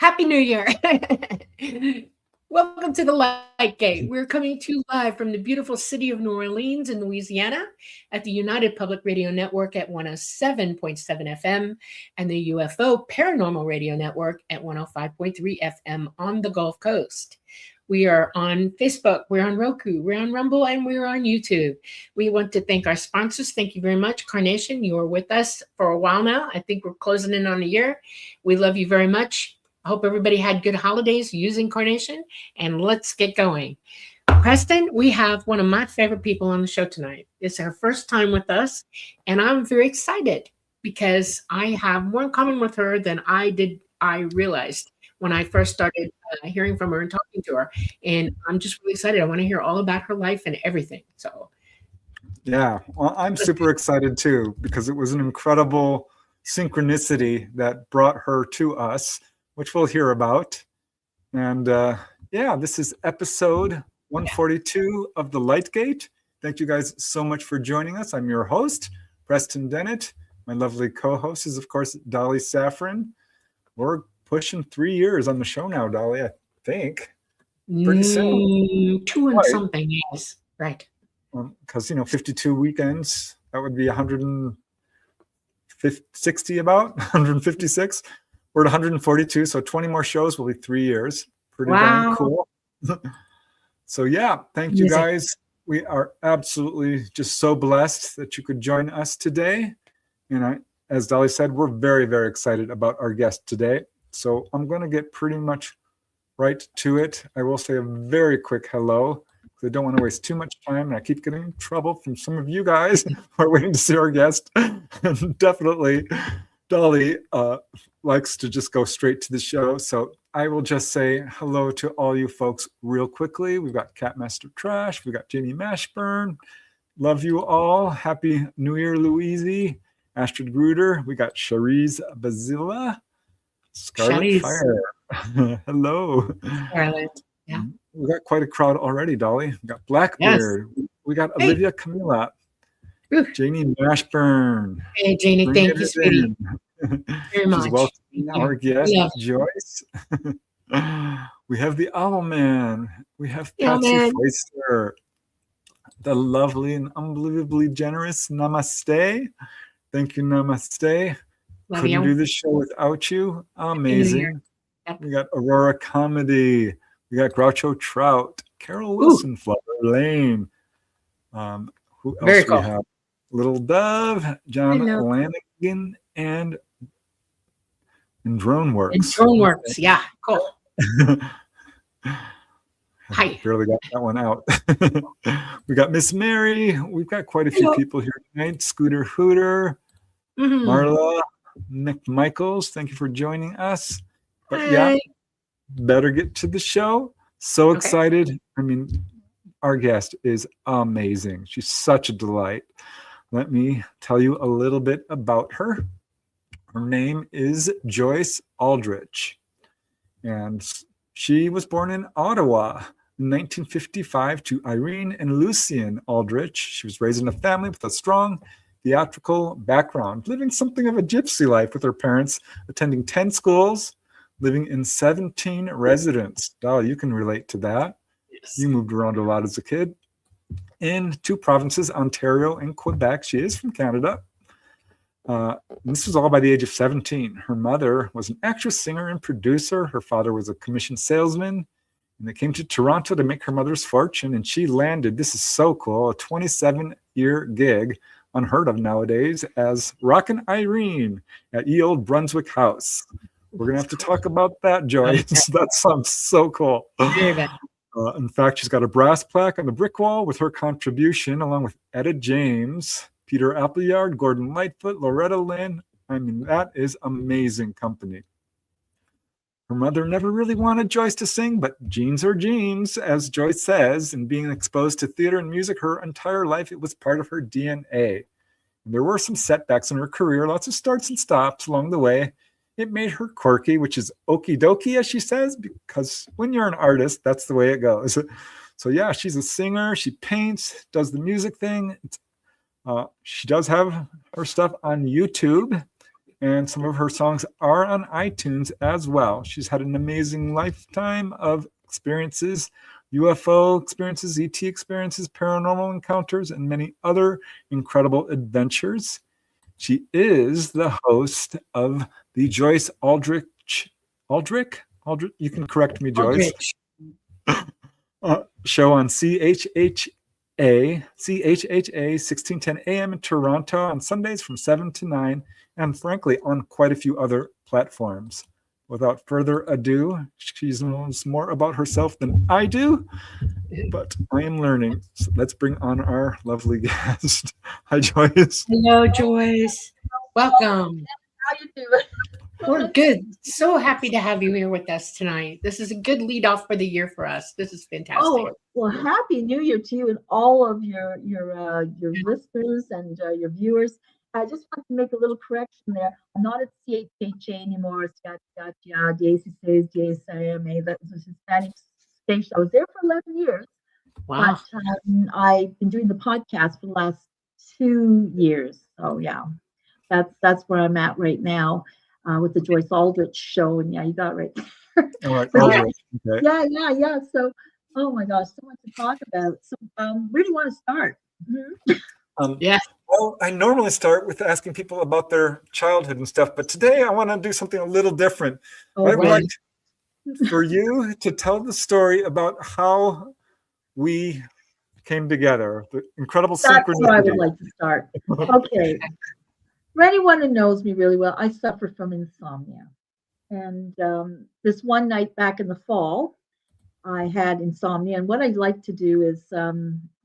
Happy New Year. Welcome to the Light Gate. We're coming to you live from the beautiful city of New Orleans in Louisiana at the United Public Radio Network at 107.7 FM and the UFO Paranormal Radio Network at 105.3 FM on the Gulf Coast. We are on Facebook, we're on Roku, we're on Rumble, and we're on YouTube. We want to thank our sponsors. Thank you very much. Carnation, you are with us for a while now. I think we're closing in on a year. We love you very much. I hope everybody had good holidays using Carnation, and let's get going. Preston, we have one of my favorite people on the show tonight. It's her first time with us, and I'm very excited because I have more in common with her than I realized when I first started hearing from her and talking to her. And I'm just really excited. I want to hear all about her life and everything. So, yeah, well, I'm super excited too, because it was an incredible synchronicity that brought her to us, which we'll hear about. And yeah, this is episode 142 of The Light Gate. Thank you guys so much for joining us. I'm your host, Preston Dennett. My lovely co-host is, of course, Dolly Saffron. We're pushing 3 years on the show now, Dolly, I think. Pretty soon. 2 and something, yes. Right. Because, 52 weekends, that would be 160 about, 156. We're at 142, so 20 more shows will be 3 years. Pretty darn cool. So yeah, thank you guys. We are absolutely just so blessed that you could join us today. And as Dolly said, we're very, very excited about our guest today. So I'm going to get pretty much right to it. I will say a very quick hello, because I don't want to waste too much time. And I keep getting in trouble from some of you guys who are waiting to see our guest. And definitely, Dolly likes to just go straight to the show. So I will just say hello to all you folks real quickly. We've got Catmaster Trash. We've got Jamie Mashburn. Love you all. Happy New Year, Louise. Astrid Gruder. We got Cherise Bazilla. Scarlet Fire. Hello. Scarlet. Yeah. We got quite a crowd already, Dolly. We got Blackbeard. Yes. We got Olivia Camilla. Janie Mashburn. Hey, Janie. Thank you, sweetie. Very much. She's welcoming our guest, Joyce. We have the Owl Man. We have Patsy Foister. The lovely and unbelievably generous Namaste. Thank you, Namaste. Love Couldn't you. do this show without you. Amazing. Yep. We got Aurora Comedy. We got Groucho Trout. Carol Wilson, Flower Lane. Who else Very cool. We have? Little Dove, John Lanigan, and Droneworks. And Droneworks, yeah, cool. Hi. Barely got that one out. We got Miss Mary. We've got quite a few people here tonight. Scooter Hooter, Marla McMichaels. Thank you for joining us. But yeah, better get to the show. So excited. I mean, our guest is amazing. She's such a delight. Let me tell you a little bit about her. Her name is Joyce Aldrich, and she was born in Ottawa in 1955 to Irene and Lucien Aldrich. She was raised in a family with a strong theatrical background, living something of a gypsy life with her parents, attending 10 schools, living in 17 residences. Dolly, you can relate to that. Yes. You moved around a lot as a kid. In 2 provinces, Ontario and Quebec. She is from Canada. And this was all by the age of 17. Her mother was an actress, singer, and producer. Her father was a commissioned salesman. And they came to Toronto to make her mother's fortune. And she landed, this is so cool, a 27-year gig, unheard of nowadays, as Rockin Irene at Ye Olde Brunswick House. We're going to have to talk about that, Joyce. That sounds so cool. In fact, she's got a brass plaque on the brick wall with her contribution, along with Etta James, Peter Appleyard, Gordon Lightfoot, Loretta Lynn. I mean, that is amazing company. Her mother never really wanted Joyce to sing, but genes are genes, as Joyce says, and being exposed to theater and music her entire life, it was part of her DNA. And there were some setbacks in her career, lots of starts and stops along the way. It made her quirky, which is okie dokie, as she says, because when you're an artist, that's the way it goes. So yeah, she's a singer. She paints, does the music thing. She does have her stuff on YouTube. and some of her songs are on iTunes as well. She's had an amazing lifetime of experiences, UFO experiences, ET experiences, paranormal encounters, and many other incredible adventures. She is the host of the Joyce Aldrich, you can correct me, Joyce, show on CHHA 1610 AM in Toronto on Sundays from 7 to 9, and frankly, on quite a few other platforms. Without further ado, she knows more about herself than I do, but I am learning. So let's bring on our lovely guest. Hi, Joyce. Hello, Joyce. Welcome. How you doing? We're good. So happy to have you here with us tonight. This is a good lead off for the year for us. This is fantastic. Oh, well, Happy New Year to you and all of your listeners and your viewers. I just want to make a little correction there. I'm not at CHHA anymore. It's got the 16 AMA. That was a Hispanic station. I was there for 11 years. Wow. But I've been doing the podcast for the last 2 years. So yeah, that's where I'm at right now with the Joyce Aldrich show. And yeah, you got it right. All right. Okay. Okay. Yeah. So, oh my gosh, so much to talk about. So, where do you want to start? Yeah. Well, I normally start with asking people about their childhood and stuff, but today I want to do something a little different. Oh, I would right. like for you to tell the story about how we came together, the incredible That's where I would synchronicity. like to start. Okay. For anyone who knows me really well, I suffer from insomnia. And this one night back in the fall, I had insomnia. And what I like to do is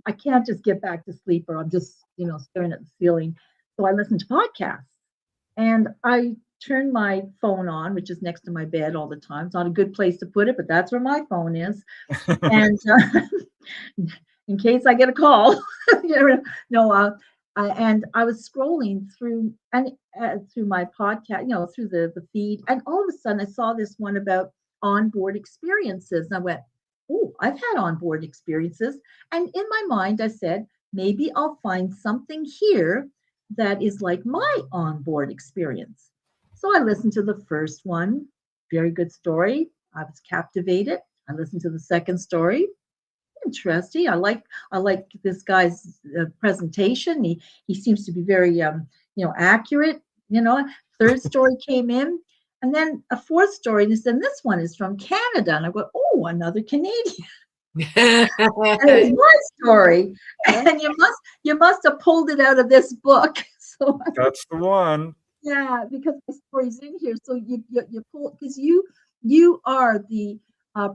I can't just get back to sleep or I'm just, staring at the ceiling. So I listen to podcasts. And I turn my phone on, which is next to my bed all the time. It's not a good place to put it, but that's where my phone is. And in case I get a call, and I was scrolling through through my podcast, through the feed, and all of a sudden I saw this one about onboard experiences, and I went, "Oh, I've had onboard experiences." And in my mind, I said, maybe I'll find something here that is like my onboard experience. So I listened to the first one, very good story. I was captivated. I listened to the second story. Interesting. I like this guy's presentation. He seems to be very accurate. Third story came in, and then a fourth story, and he said this one is from Canada, and I go, oh, another Canadian. And it was my story, and you must have pulled it out of this book. So That's the one. yeah, because the story's in here. So you pull, because you are the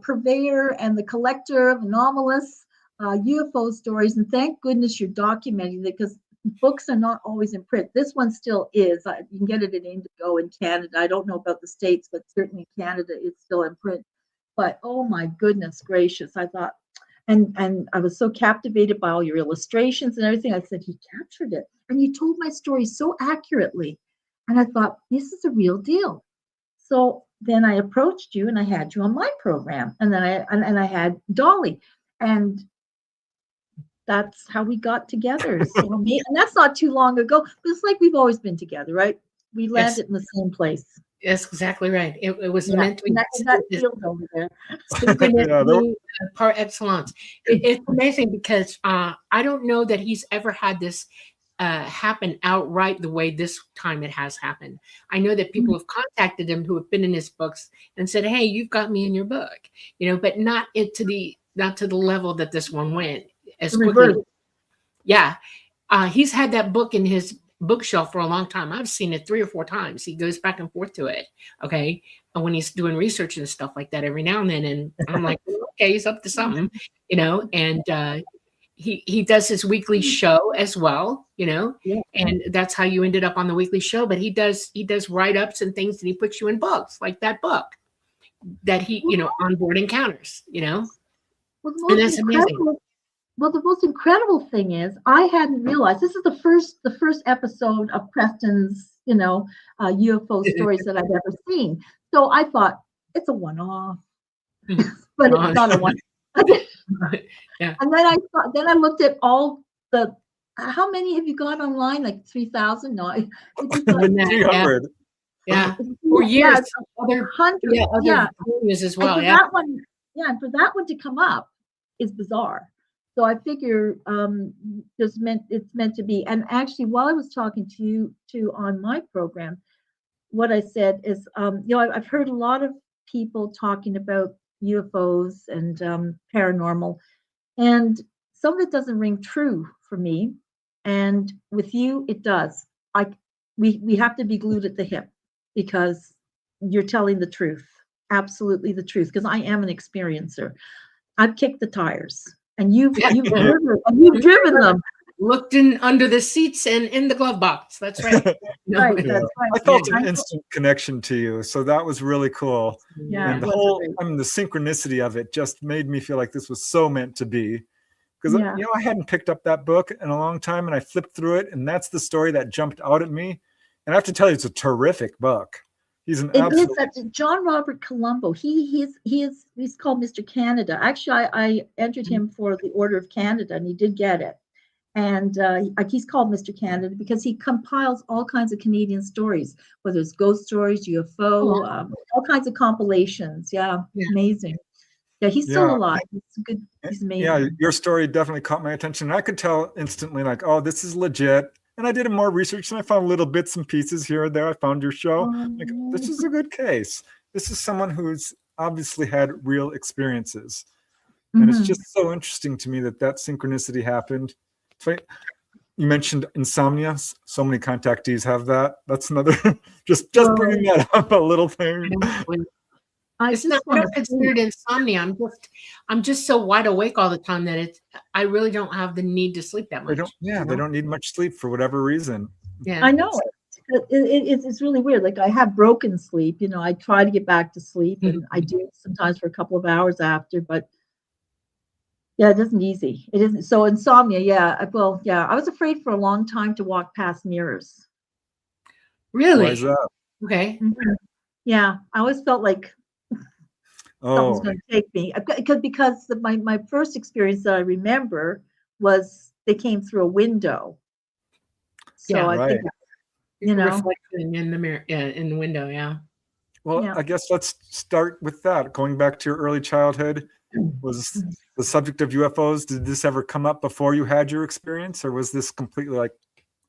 purveyor and the collector of anomalous UFO stories, and thank goodness you're documenting it, because books are not always in print. This one still is. You can get it in Indigo in Canada. I don't know about the States, but certainly Canada it's still in print. But oh my goodness gracious, I thought, and I was so captivated by all your illustrations and everything. I said, he captured it, and you told my story so accurately, and I thought, this is a real deal. So then I approached you, and I had you on my program, and then I had Dolly, and that's how we got together. So, and that's not too long ago, but it's like we've always been together, right? We landed in the same place. That's exactly right. It was meant to be. That field over there. Par excellence. It's amazing because I don't know that he's ever had this happen outright the way this time it has happened. I know that people have contacted him who have been in his books and said, "Hey, you've got me in your book," but not to the level that this one went as quickly. Yeah, he's had that book in his bookshelf for a long time. I've seen it 3 or 4 times. He goes back and forth to it. Okay. And when he's doing research and stuff like that every now and then, and I'm like, okay, he's up to something, and he does his weekly show as well, and that's how you ended up on the weekly show. But he does write-ups and things, and he puts you in books like that book that he, onboard encounters, Well, and that's amazing. Well, the most incredible thing is I hadn't realized this is the first episode of Preston's, UFO stories that I've ever seen. So I thought it's a one-off, but it's not a one-off. Yeah. And then I looked at all how many have you got online? Like 3,000? No, 300. Yeah. For years. Other, hundreds. yeah, other Yeah. venues as And well. for Yeah. that one, yeah, and for that one to come up is bizarre. So I figure it's meant to be. And actually, while I was talking to you too on my program, what I said is, I've heard a lot of people talking about UFOs and paranormal, and some of it doesn't ring true for me. And with you, it does. We have to be glued at the hip because you're telling the truth, absolutely the truth. Because I am an experiencer. I've kicked the tires, and you've driven them. Looked in under the seats and in the glove box. That's right. No, Right, Yeah. that's right. I felt Yeah. an instant connection to you, so that was really cool. Yeah, And it the was whole, great. the synchronicity of it just made me feel like this was so meant to be. Because Yeah. I hadn't picked up that book in a long time, and I flipped through it, and that's the story that jumped out at me. And I have to tell you, it's a terrific book. He's an It absolute. is that John Robert Colombo. He's called Mr. Canada. Actually, I entered him for the Order of Canada, and he did get it. And he's called Mr. Canada because he compiles all kinds of Canadian stories, whether it's ghost stories, UFO, all kinds of compilations. Yeah, amazing. Yeah, he's still alive. He's good. He's amazing. Yeah, your story definitely caught my attention. I could tell instantly, like, oh, this is legit. And I did more research, and I found little bits and pieces here and there. I found your show. Like, this is a good case. This is someone who's obviously had real experiences. And it's just so interesting to me that synchronicity happened. You mentioned insomnia. So many contactees have that. That's another, just bringing that up, a little thing. It's not considered insomnia. I'm just so wide awake all the time that I really don't have the need to sleep that much. They don't need much sleep for whatever reason. Yeah, I know it's really weird. Like I have broken sleep. I try to get back to sleep, and I do sometimes for a couple of hours after. But yeah, it isn't easy. It isn't. So insomnia. Yeah. Well, yeah. I was afraid for a long time to walk past mirrors. Really? Why is that? Okay. Yeah, I always felt like something's going to take me because my first experience that I remember was they came through a window. So I think reflection in the mirror, in the window. Yeah. Well, I guess let's start with that. Going back to your early childhood, was the subject of UFOs. Did this ever come up before you had your experience, or was this completely like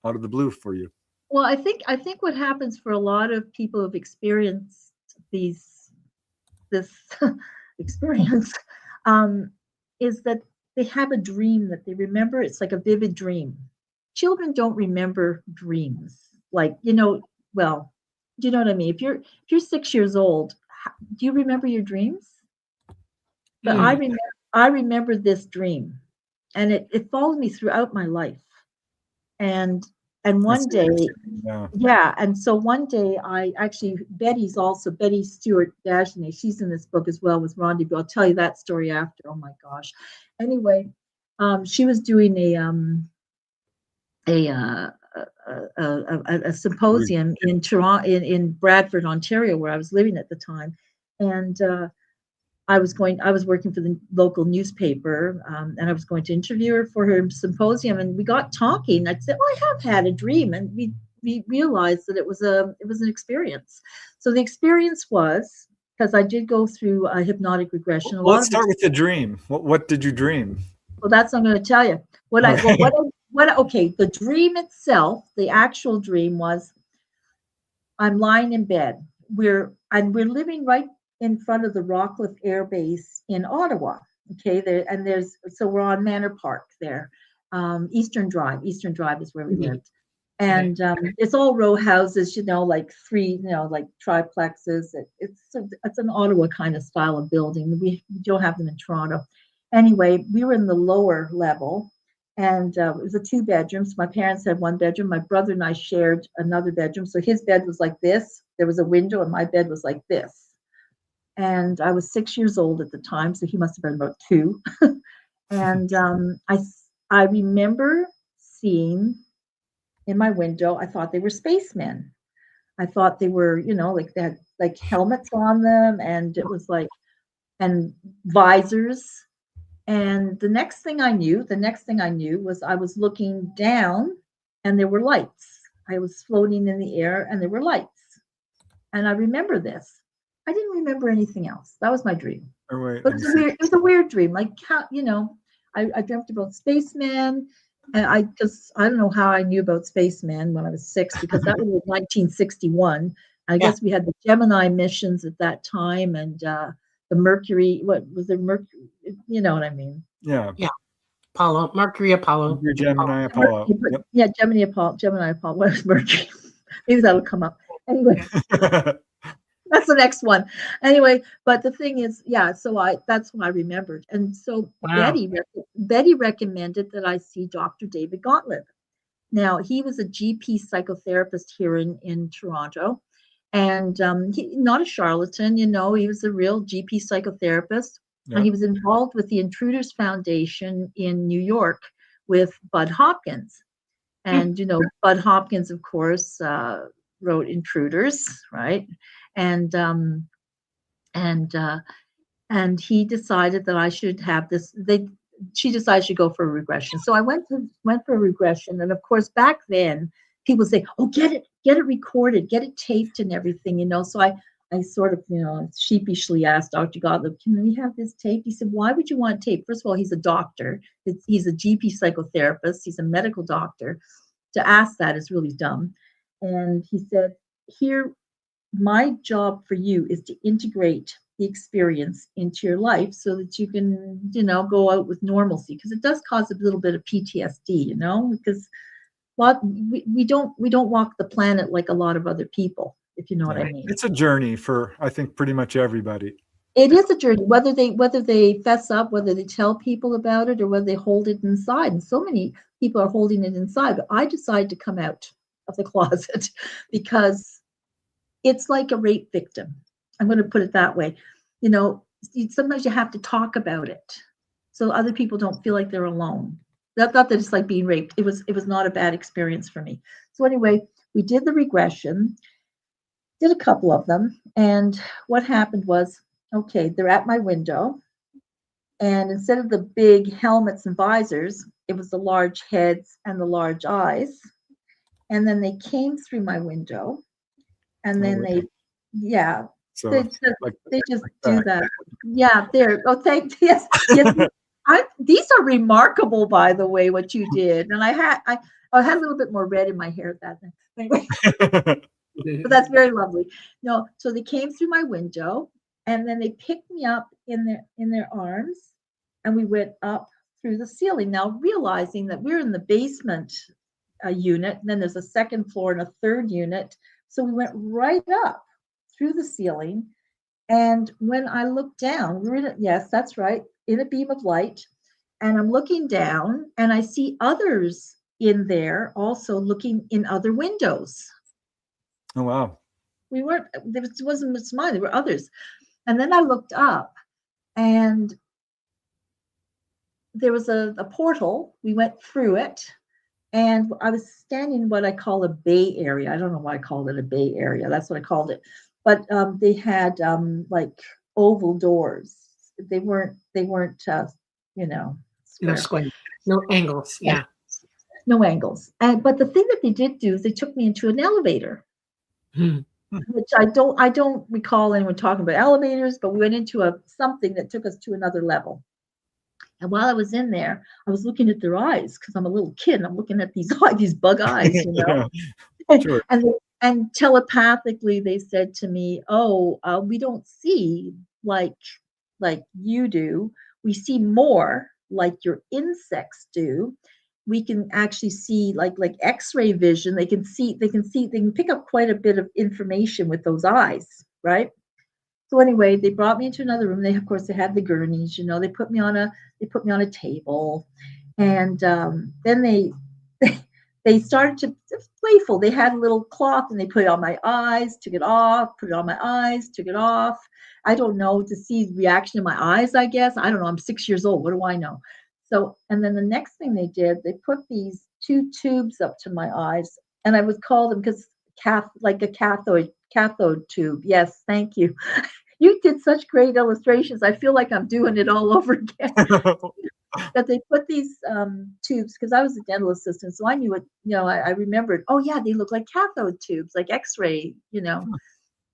out of the blue for you? Well, I think what happens for a lot of people who've experienced this experience is that they have a dream that they remember. It's like a vivid dream. Children don't remember dreams. Like, well, do you know what I mean? If you're 6 years old, do you remember your dreams? But I remember this dream, and it followed me throughout my life. And one day, and so one day Betty Stewart Dagenet, she's in this book as well with Rendezvous. I'll tell you that story after. Oh my gosh. Anyway, she was doing a symposium in Toronto, in Bradford, Ontario, where I was living at the time, and I was working for the local newspaper, and I was going to interview her for her symposium, and we got talking. I said, "Well, I have had a dream," and we realized that it was an experience. So the experience was, because I did go through a hypnotic regression. Let's start with the dream. What did you dream? Well, that's what I'm going to tell you. The dream itself, the actual dream was, I'm lying in bed. We're living right in front of the Rockcliffe Air Base in Ottawa. Okay, so we're on Manor Park there, Eastern Drive. Eastern Drive is where we lived, and it's all row houses, like three, like triplexes. It's an Ottawa kind of style of building. We don't have them in Toronto. Anyway, we were in the lower level, and it was a 2 bedrooms. My parents had 1 bedroom. My brother and I shared another bedroom. So his bed was like this. There was a window, and my bed was like this. And I was 6 years old at the time, so he must have been about 2. And I remember seeing in my window, I thought they were spacemen. I thought they were, like they had like helmets on them, and it was like, and visors. And the next thing I knew was I was looking down, and there were lights. I was floating in the air, and there were lights. And I remember this. I didn't remember anything else. That was my dream. Oh, wait, But let it me see. was a weird dream. Like how, I dreamt about spacemen, and because I don't know how I knew about spacemen when I was 6, because that was 1961. I Yeah. guess we had the Gemini missions at that time, and the Mercury. What was the Mercury? You know what I mean? Yeah. Apollo, Mercury, Apollo. Your Gemini, Apollo. Yep. Yeah, Gemini, Apollo. What is Mercury? Maybe that'll come up. Anyway. That's the next one. Anyway, but the thing is, yeah, that's what I remembered. And so Wow. Betty recommended that I see Dr. David Gottlieb. Now, he was a GP psychotherapist here in Toronto, and not a charlatan, he was a real GP psychotherapist. Yeah. And he was involved with the Intruders Foundation in New York with Bud Hopkins. And, Bud Hopkins, of course, wrote Intruders, right? And he decided that I should have this. She decided I should go for a regression. So I went for a regression, and of course back then people say, "Oh, get it recorded, get it taped, and everything," So I sort of sheepishly asked Dr. Gottlieb, "Can we have this taped?" He said, "Why would you want tape? First of all, he's a doctor. He's a GP psychotherapist. He's a medical doctor. To ask that is really dumb." And he said, "Here, my job for you is to integrate the experience into your life so that you can, go out with normalcy, because it does cause a little bit of PTSD, because we don't walk the planet like a lot of other people, if you know what I mean." It's a journey for, I think, pretty much everybody. It is a journey, whether they fess up, whether they tell people about it, or whether they hold it inside. And so many people are holding it inside. But I decided to come out of the closet because it's like a rape victim. I'm going to put it that way. Sometimes you have to talk about it so other people don't feel like they're alone. Not that it's like being raped. It was not a bad experience for me. So anyway, we did the regression, did a couple of them. And what happened was, okay, they're at my window. And instead of the big helmets and visors, it was the large heads and the large eyes. And then they came through my window. And then they just do that. Yeah, there. Oh, yes. These are remarkable, by the way, what you did. And I had a little bit more red in my hair at that time. Anyway, but that's very lovely. No, so they came through my window, and then they picked me up in their arms, and we went up through the ceiling. Now, realizing that we're in the basement unit, and then there's a second floor and a third unit. So we went right up through the ceiling. And when I looked down, yes, that's right, in a beam of light. And I'm looking down, and I see others in there also looking in other windows. Oh, wow. It wasn't just mine, there were others. And then I looked up, and there was a portal. We went through it. And I was standing in what I call a bay area. I don't know why I called it a bay area. That's what I called it. But they had like oval doors. They weren't square. No square, no angles. Yeah. No angles. But the thing that they did do is they took me into an elevator, which I don't recall anyone talking about elevators, but we went into something that took us to another level. And while I was in there, I was looking at their eyes because I'm a little kid and I'm looking at these bug eyes, Sure. And telepathically they said to me, "Oh, we don't see like you do. We see more like your insects do. We can actually see like X-ray vision. They can pick up quite a bit of information with those eyes, right?" So anyway, they brought me into another room. They had the gurneys, they put me on a table, and then they started to, it's playful. They had a little cloth and they put it on my eyes, took it off, put it on my eyes, took it off. I don't know, to see the reaction in my eyes, I guess. I don't know. I'm 6 years old. What do I know? So, and then the next thing they did, they put these 2 tubes up to my eyes, and I would call them, because like a cathode tube. Yes, thank you. You did such great illustrations. I feel like I'm doing it all over again. That they put these tubes, because I was a dental assistant, so I knew it. I remembered. Oh yeah, they look like cathode tubes, like X-ray.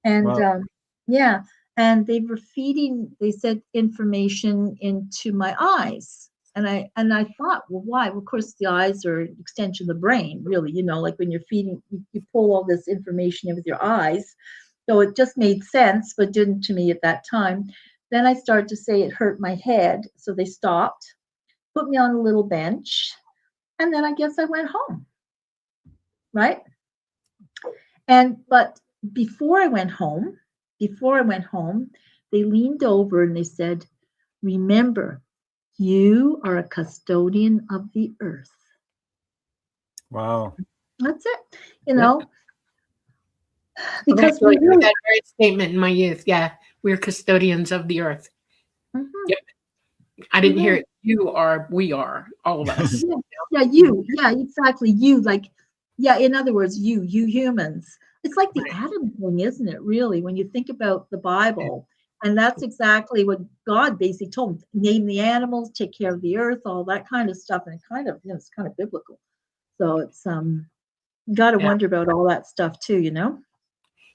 And Wow. yeah, and they were feeding, they said, information into my eyes. And I thought, well, why? Well, of course, the eyes are an extension of the brain, really, like when you're feeding, you pull all this information in with your eyes. So it just made sense, but didn't to me at that time. Then I started to say it hurt my head. So they stopped, put me on a little bench, and then I guess I went home. Right. But before I went home, they leaned over and they said, remember, you are a custodian of the earth. Wow. That's it, I because actually we heard really, that very statement in my youth. Yeah, we're custodians of the earth. Mhm. Yep. I didn't hear it. You are, we are, all of us. yeah, exactly. You, like, in other words, you humans. It's like the Right. Adam thing, isn't it, really, when you think about the Bible? And that's exactly what God basically told them. Name the animals, take care of the earth, all that kind of stuff. And it kind of, it's kind of biblical. So it's you got to Yeah. wonder about all that stuff too,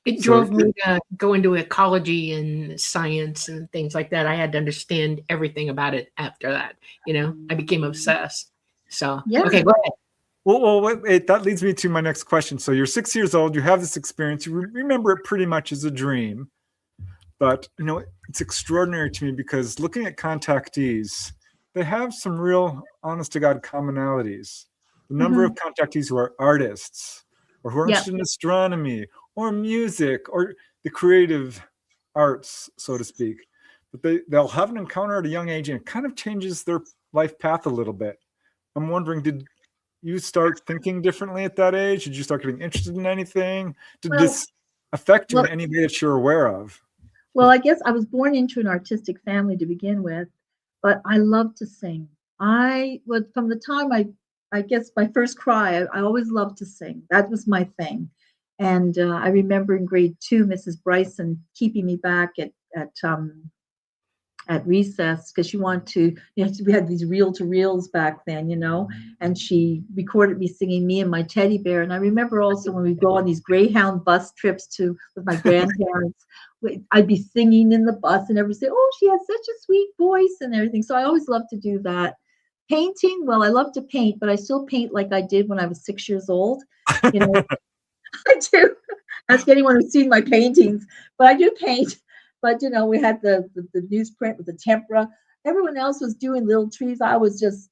It So- drove me to go into ecology and science and things like that. I had to understand everything about it after that. I became obsessed. So, Yeah. okay, go ahead. Well, wait, that leads me to my next question. So you're 6 years old, you have this experience, you remember it pretty much as a dream, but it's extraordinary to me because looking at contactees, they have some real honest to God commonalities. The number of contactees who are artists or who are interested in astronomy or music or the creative arts, so to speak, but they'll have an encounter at a young age and it kind of changes their life path a little bit. I'm wondering, did you start thinking differently at that age? Did you start getting interested in anything? Did this affect you in any way that you're aware of? Well, I guess I was born into an artistic family to begin with, but I love to sing. From the time I guess my first cry, I always loved to sing. That was my thing. And I remember in grade 2, Mrs. Bryson keeping me back at recess because she wanted to, we had these reel-to-reels back then, and she recorded me singing Me and My Teddy Bear. And I remember also when we go on these Greyhound bus trips with my grandparents, I'd be singing in the bus and everybody say, oh, she has such a sweet voice and everything. So I always loved to do that. Painting, well, I love to paint, but I still paint like I did when I was 6 years old. I do. Ask anyone who's seen my paintings, but I do paint. But we had the newsprint with the tempera. Everyone else was doing little trees. I was just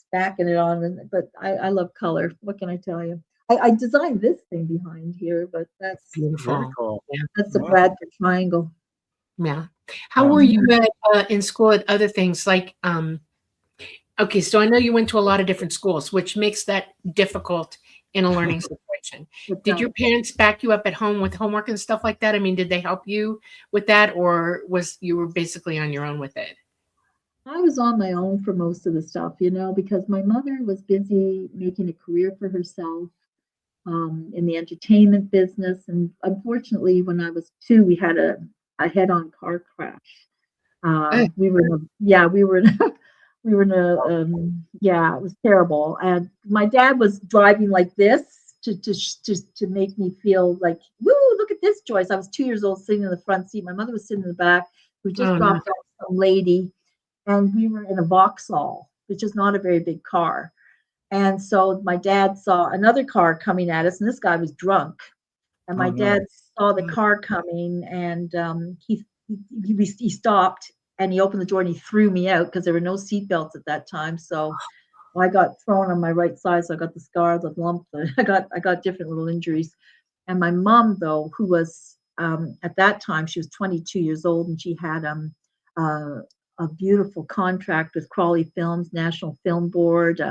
smacking it on. But I love color. What can I tell you? I designed this thing behind here, but that's Beautiful. Very cool. Yeah. that's the Bradford triangle. Yeah. How were you in school at other things like okay, so I know you went to a lot of different schools, which makes that difficult in a learning situation. Did your parents back you up at home with homework and stuff like that? I mean, did they help you with that, or you were basically on your own with it? I was on my own for most of the stuff, because my mother was busy making a career for herself in the entertainment business. And unfortunately, when I was 2, we had a head-on car crash. We were it was terrible. And my dad was driving like this to make me feel like, woo, look at this, Joyce. I was 2 years old sitting in the front seat. My mother was sitting in the back, who just dropped off some lady. And we were in a Vauxhall, which is not a very big car. And so my dad saw another car coming at us, and this guy was drunk. And my dad saw the car coming, and he stopped, and he opened the door and he threw me out because there were no seatbelts at that time. So I got thrown on my right side. So I got the scar, the lump. I got different little injuries. And my mom, though, who was at that time, she was 22 years old, and she had a beautiful contract with Crawley Films, National Film Board,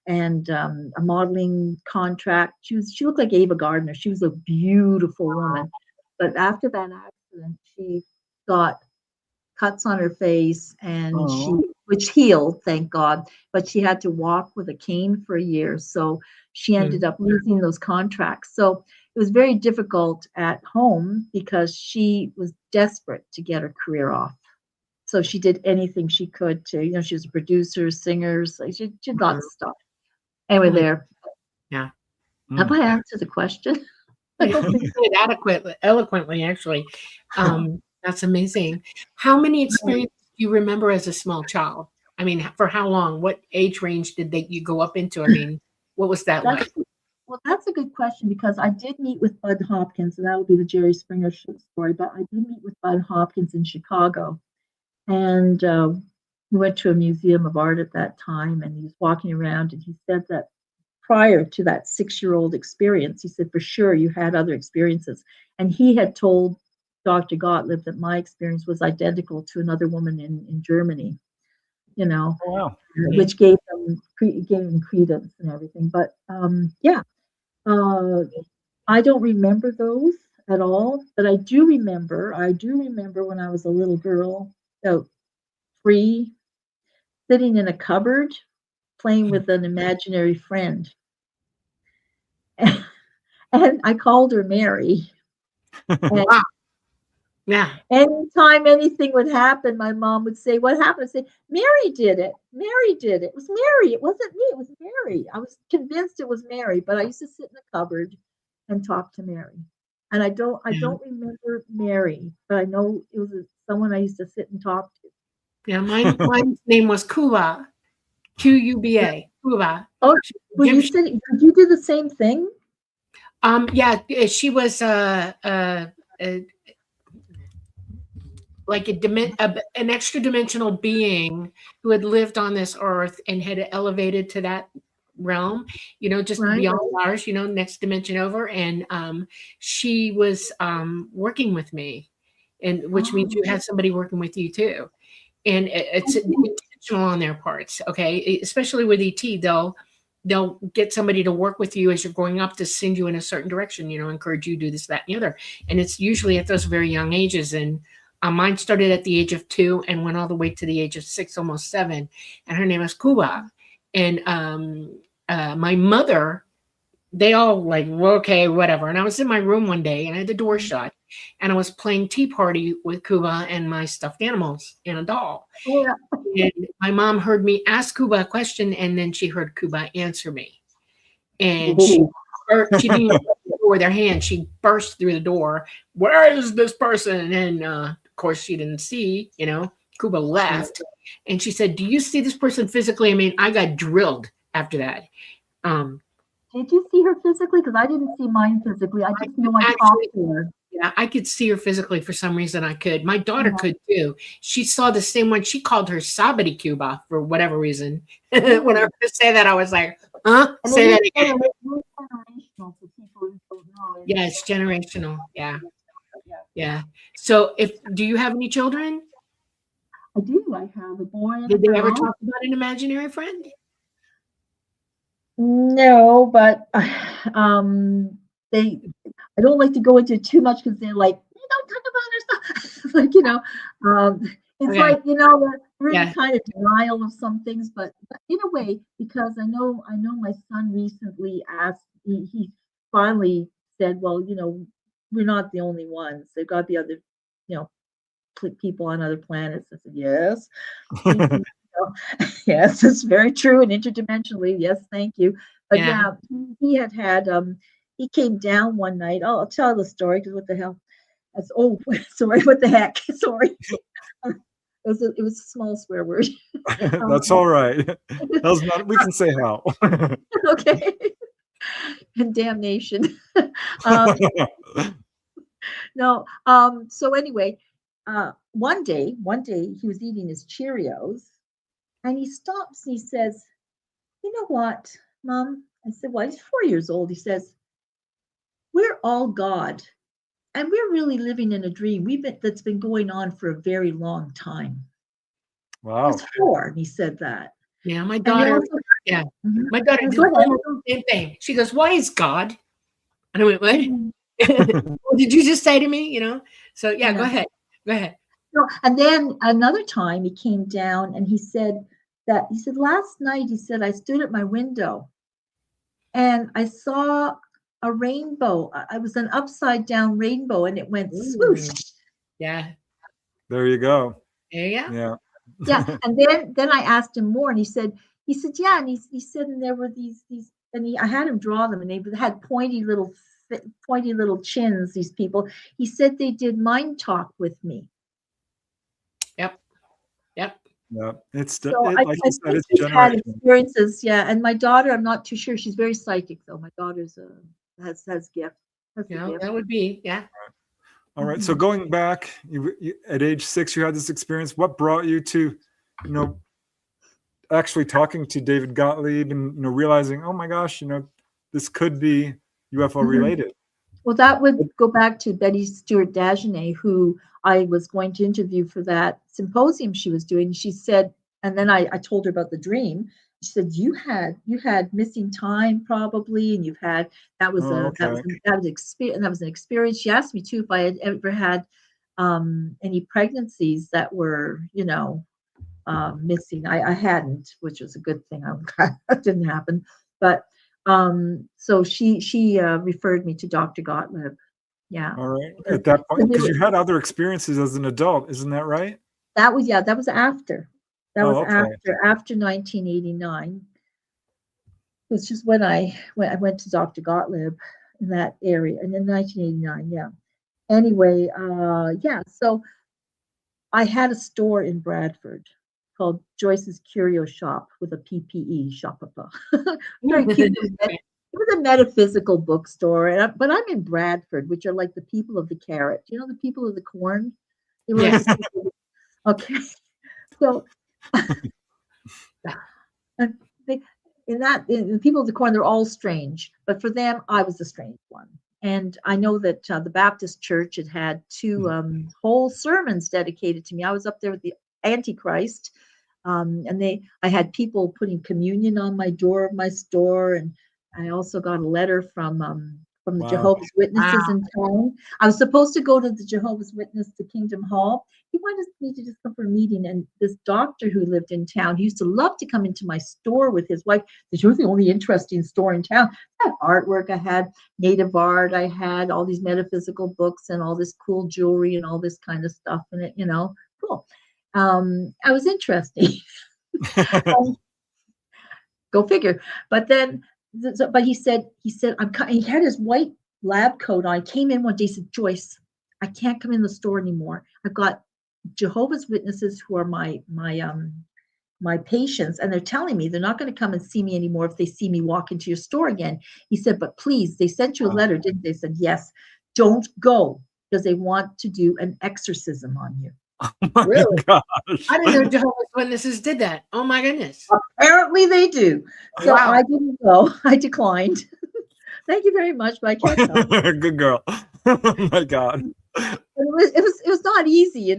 and a modeling contract. She looked like Ava Gardner. She was a beautiful woman. But after that accident, she got cuts on her face, and which healed, thank God, but she had to walk with a cane for a year. So she ended up losing those contracts. So it was very difficult at home because she was desperate to get her career off. So she did anything she could to, she was a producer, singer, so she did lots of stuff. Anyway, there. Yeah. Have I answered the question? I don't think You did eloquently, actually. That's amazing. How many experiences do you remember as a small child? I mean, for how long? What age range did you go up into? I mean, what was that like? Well, that's a good question because I did meet with Bud Hopkins, and that would be the Jerry Springer story. But I did meet with Bud Hopkins in Chicago, and we went to a museum of art at that time, and he was walking around, and he said that prior to that 6-year-old experience, he said, for sure you had other experiences. And he had told Dr. Gottlieb that my experience was identical to another woman in Germany, you know, Oh, wow. which gave them credence and everything. But yeah, I don't remember those at all, but I do remember when I was a little girl, about 3, sitting in a cupboard playing with an imaginary friend. And I called her Mary. And Wow. Yeah. anytime anything would happen, my mom would say, "What happened?" I'd say, "Mary did it. Mary did it. It was Mary. It wasn't me. It was Mary." I was convinced it was Mary, but I used to sit in the cupboard and talk to Mary. And I don't remember Mary, but I know it was someone I used to sit and talk to. Yeah, mine's name was Cuba. Cuba. Cuba. Oh, did you do the same thing? Yeah, she was like an extra dimensional being who had lived on this earth and had elevated to that realm, you know, just beyond ours, you know, next dimension over. And she was working with me, and which means you had somebody working with you too. And it's intentional on their parts, okay? Especially with ET, they'll get somebody to work with you as you're going up to send you in a certain direction, you know, encourage you to do this, that, and the other. And it's usually at those very young ages. And mine started at the age of 2 and went all the way to the age of 6, almost 7. And her name is Cuba. And my mother, they all like, well, okay, whatever. And I was in my room one day and I had the door shut and I was playing tea party with Cuba and my stuffed animals and a doll. Yeah. And my mom heard me ask Cuba a question and then she heard Cuba answer me. And she didn't even with her hand. She burst through the door. Where is this person? And of course she didn't see, you know, Cuba left. And she said, do you see this person physically? I mean, I got drilled after that. Did you see her physically? Because I didn't see mine physically. I just know I talked to her. Yeah, I could see her physically for some reason. I could. My daughter could too. She saw the same one. She called her Sabadi Cuba for whatever reason. When I heard her say that, I was like, huh? And Say that again. Generational for people who don't know. Yeah, it's generational. Yeah. Yeah. So do you have any children? I do. I have a boy and Did a they ever girl. talk about an imaginary friend? No, but I don't like to go into too much because they're like, you don't talk about our stuff. Like, you know, it's Okay. like, you know, we're Yeah. in kind of denial of some things, but in a way, because I know my son recently asked, he finally said, well, you know, we're not the only ones. There've got to be other, you know, people on other planets. I said, yes. Yes, it's very true and interdimensionally. Yes, thank you. But yeah, he had he came down one night. Oh, I'll tell the story because what the hell? Sorry, what the heck? Sorry. It was a small swear word. That's all right. We can say how. Okay. And damnation. No. So anyway, one day he was eating his Cheerios. And he stops and he says, you know what, Mom? I said, well, he's 4 years old. He says, we're all God. And we're really living in a dream that's been going on for a very long time. Wow. He's 4, and he said that. Yeah, my daughter. Yeah. My daughter did the same thing. She goes, why is God? And I went, what? What did you just say to me? You know? So yeah, go ahead. No, and then another time he came down and he said last night, he said, I stood at my window and I saw a rainbow. It was an upside down rainbow and it went swoosh. Yeah. There you go. Yeah. Yeah. Yeah. And then I asked him more and he said, yeah. And he said, and there were these, and I had him draw them and they had pointy little pointy little chins, these people. He said they did mind talk with me. Yep. Yeah, it's So like you said, think it's he's had generational. experiences, yeah. And my daughter, I'm not too sure. She's very psychic, though. My daughter's has gift. Has the gift. That would be, yeah. All right. So going back, you, at age 6, you had this experience. What brought you to, actually talking to David Gottlieb and realizing, oh my gosh, this could be UFO related? Well, that would go back to Betty Stewart Dagenet, who I was going to interview for that symposium she was doing. She said, and then I told her about the dream. She said, you had missing time probably, and you've had that was an experience. She asked me too if I had ever had any pregnancies that were missing. I hadn't, which was a good thing. I'm glad that didn't happen. But so she referred me to Dr. Gottlieb. Yeah. All right. At that point, because you had other experiences as an adult, isn't that right? That was after. That was okay. after 1989. Which is when I went to Dr. Gottlieb in that area, and in 1989. Yeah. Anyway, so I had a store in Bradford called Joyce's Curio Shop with a PPE shop. Very cute. It was a metaphysical bookstore, but I'm in Bradford, which are like the people of the carrot. You know, the people of the corn. They were like okay. So the people of the corn, they're all strange, but for them, I was the strange one. And I know that the Baptist Church had 2 whole sermons dedicated to me. I was up there with the Antichrist, and I had people putting communion on my door of my store, and I also got a letter from the Jehovah's Witnesses in town. I was supposed to go to the Jehovah's Witness to Kingdom Hall. He wanted me to just come for a meeting, and this doctor who lived in town, he used to love to come into my store with his wife. This was the only interesting store in town. I had artwork, I had native art, I had all these metaphysical books and all this cool jewelry and all this kind of stuff in it, cool. I was interesting. Go figure. But then, but he said, he had his white lab coat on. I came in one day, said, Joyce, I can't come in the store anymore. I've got Jehovah's Witnesses who are my patients, and they're telling me they're not going to come and see me anymore if they see me walk into your store again. He said, but please, they sent you a letter, didn't they? Said, yes, don't go because they want to do an exorcism on you. Oh my really? Gosh. I didn't know Jehovah's Witnesses did that. Oh my goodness. Apparently they do. So I didn't go. I declined. Thank you very much, but I can't go. Good girl. Oh my God. It was not easy,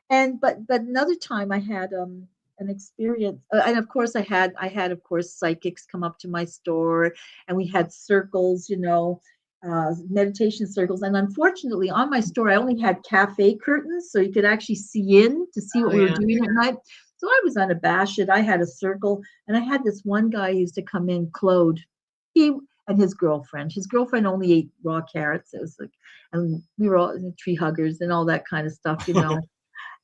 And but another time I had an experience, and of course I had of course psychics come up to my store, and we had circles, meditation circles. And unfortunately, on my store I only had cafe curtains, so you could actually see in to see what we were doing at night. So I was unabashed. I had a circle, and I had this one guy who used to come in, Claude. He and his girlfriend. His girlfriend only ate raw carrots. It was like, and we were all tree huggers and all that kind of stuff,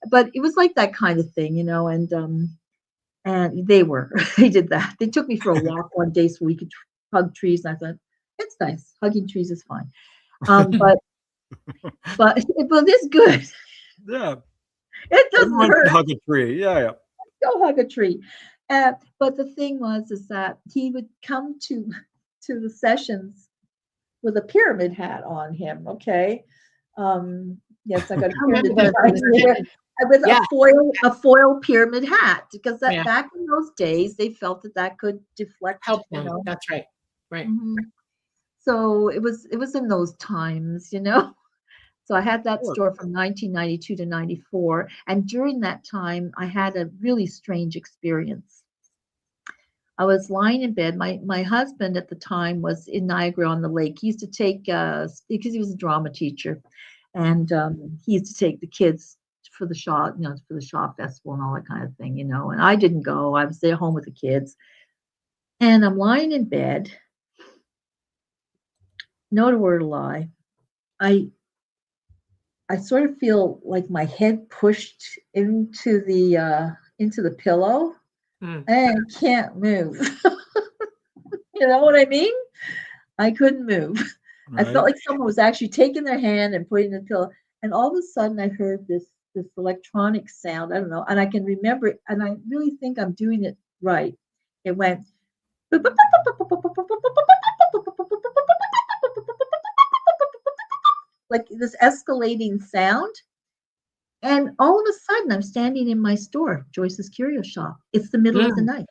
But it was like that kind of thing, and they did that. They took me for a walk one day so we could hug trees, and I thought, it's nice. Hugging trees is fine. But it's good. Yeah. It doesn't hurt. Hug a tree. Yeah. Go hug a tree. But the thing is that he would come to the sessions with a pyramid hat on him. Okay. Yes, I got a pyramid hat with a foil pyramid hat, because back in those days they felt that could deflect. Help them. That's right. Right. Mm-hmm. So it was in those times, So I had that store from 1992 to 94, and during that time I had a really strange experience. I was lying in bed. My husband at the time was in Niagara-on-the-Lake. He used to take because he was a drama teacher, and he used to take the kids for the Shaw, for the Shaw Festival and all that kind of thing, And I didn't go. I was there home with the kids, and I'm lying in bed. Not a word of lie. I sort of feel like my head pushed into the pillow, and I can't move. You know what I mean? I couldn't move. I felt like someone was actually taking their hand and putting the pillow. And all of a sudden I heard this electronic sound. I don't know. And I can remember it. And I really think I'm doing it right. It went like this escalating sound. And all of a sudden I'm standing in my store, Joyce's Curio Shop. It's the middle of the night.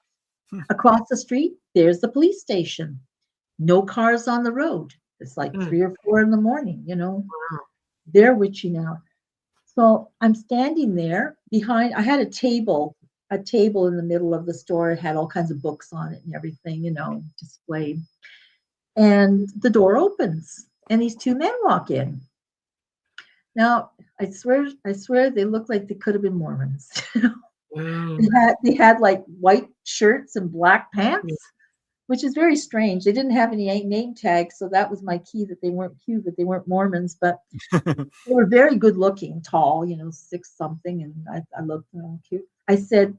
Across the street, there's the police station. No cars on the road. It's like 3 or 4 in the morning, you know. Wow. They're witching out. So I'm standing there behind, I had a table in the middle of the store. It had all kinds of books on it and everything, you know, displayed. And the door opens and these 2 men walk in. Now, I swear they look like they could have been Mormons. Wow. They had like white shirts and black pants, which is very strange. They didn't have any name tags, so that was my key that they weren't cute, that they weren't Mormons, but they were very good looking, tall, you know, 6 something, and I looked cute. I said,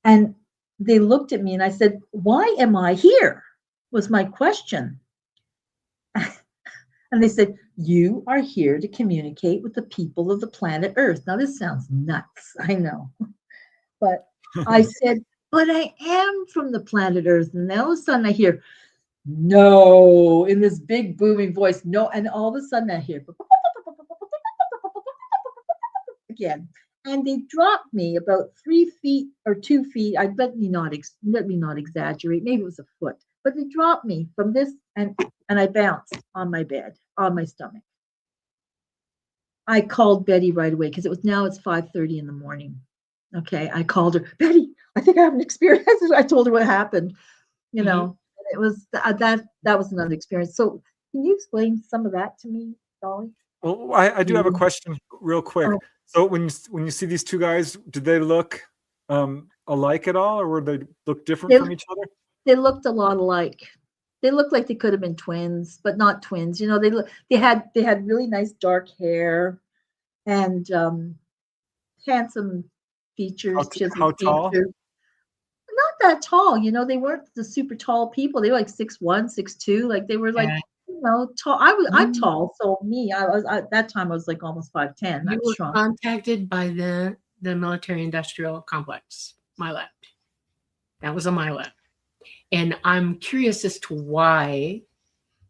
and they looked at me and I said, "Why am I here?" was my question. And they said, "You are here to communicate with the people of the planet Earth." Now this sounds nuts, I know. But I said, "But I am from the planet Earth." And then all of a sudden I hear, "No," in this big booming voice, "No." And all of a sudden I hear again. And they dropped me about 3 feet or 2 feet. Let me not exaggerate. Maybe it was a foot. But they dropped me from this and I bounced on my bed, on my stomach. I called Betty right away because it's 5:30 in the morning. Okay, I called her, "Betty, I think I have an experience." I told her what happened. You know, it was that was another experience. So can you explain some of that to me, Dolly? Well, I do have a question real quick. Oh. So when you see these 2 guys, did they look alike at all, or were they look different from each other? They looked a lot alike. They looked like they could have been twins, but not twins. You know, they had really nice dark hair and handsome features. How tall? Not that tall, you know. They weren't the super tall people. They were like 6'1", 6'2". Like they were like, you know, tall. I'm tall, so I was at that time I was like almost 5'10". You were contacted by the military-industrial complex, MILAB. That was a MILAB. And I'm curious as to why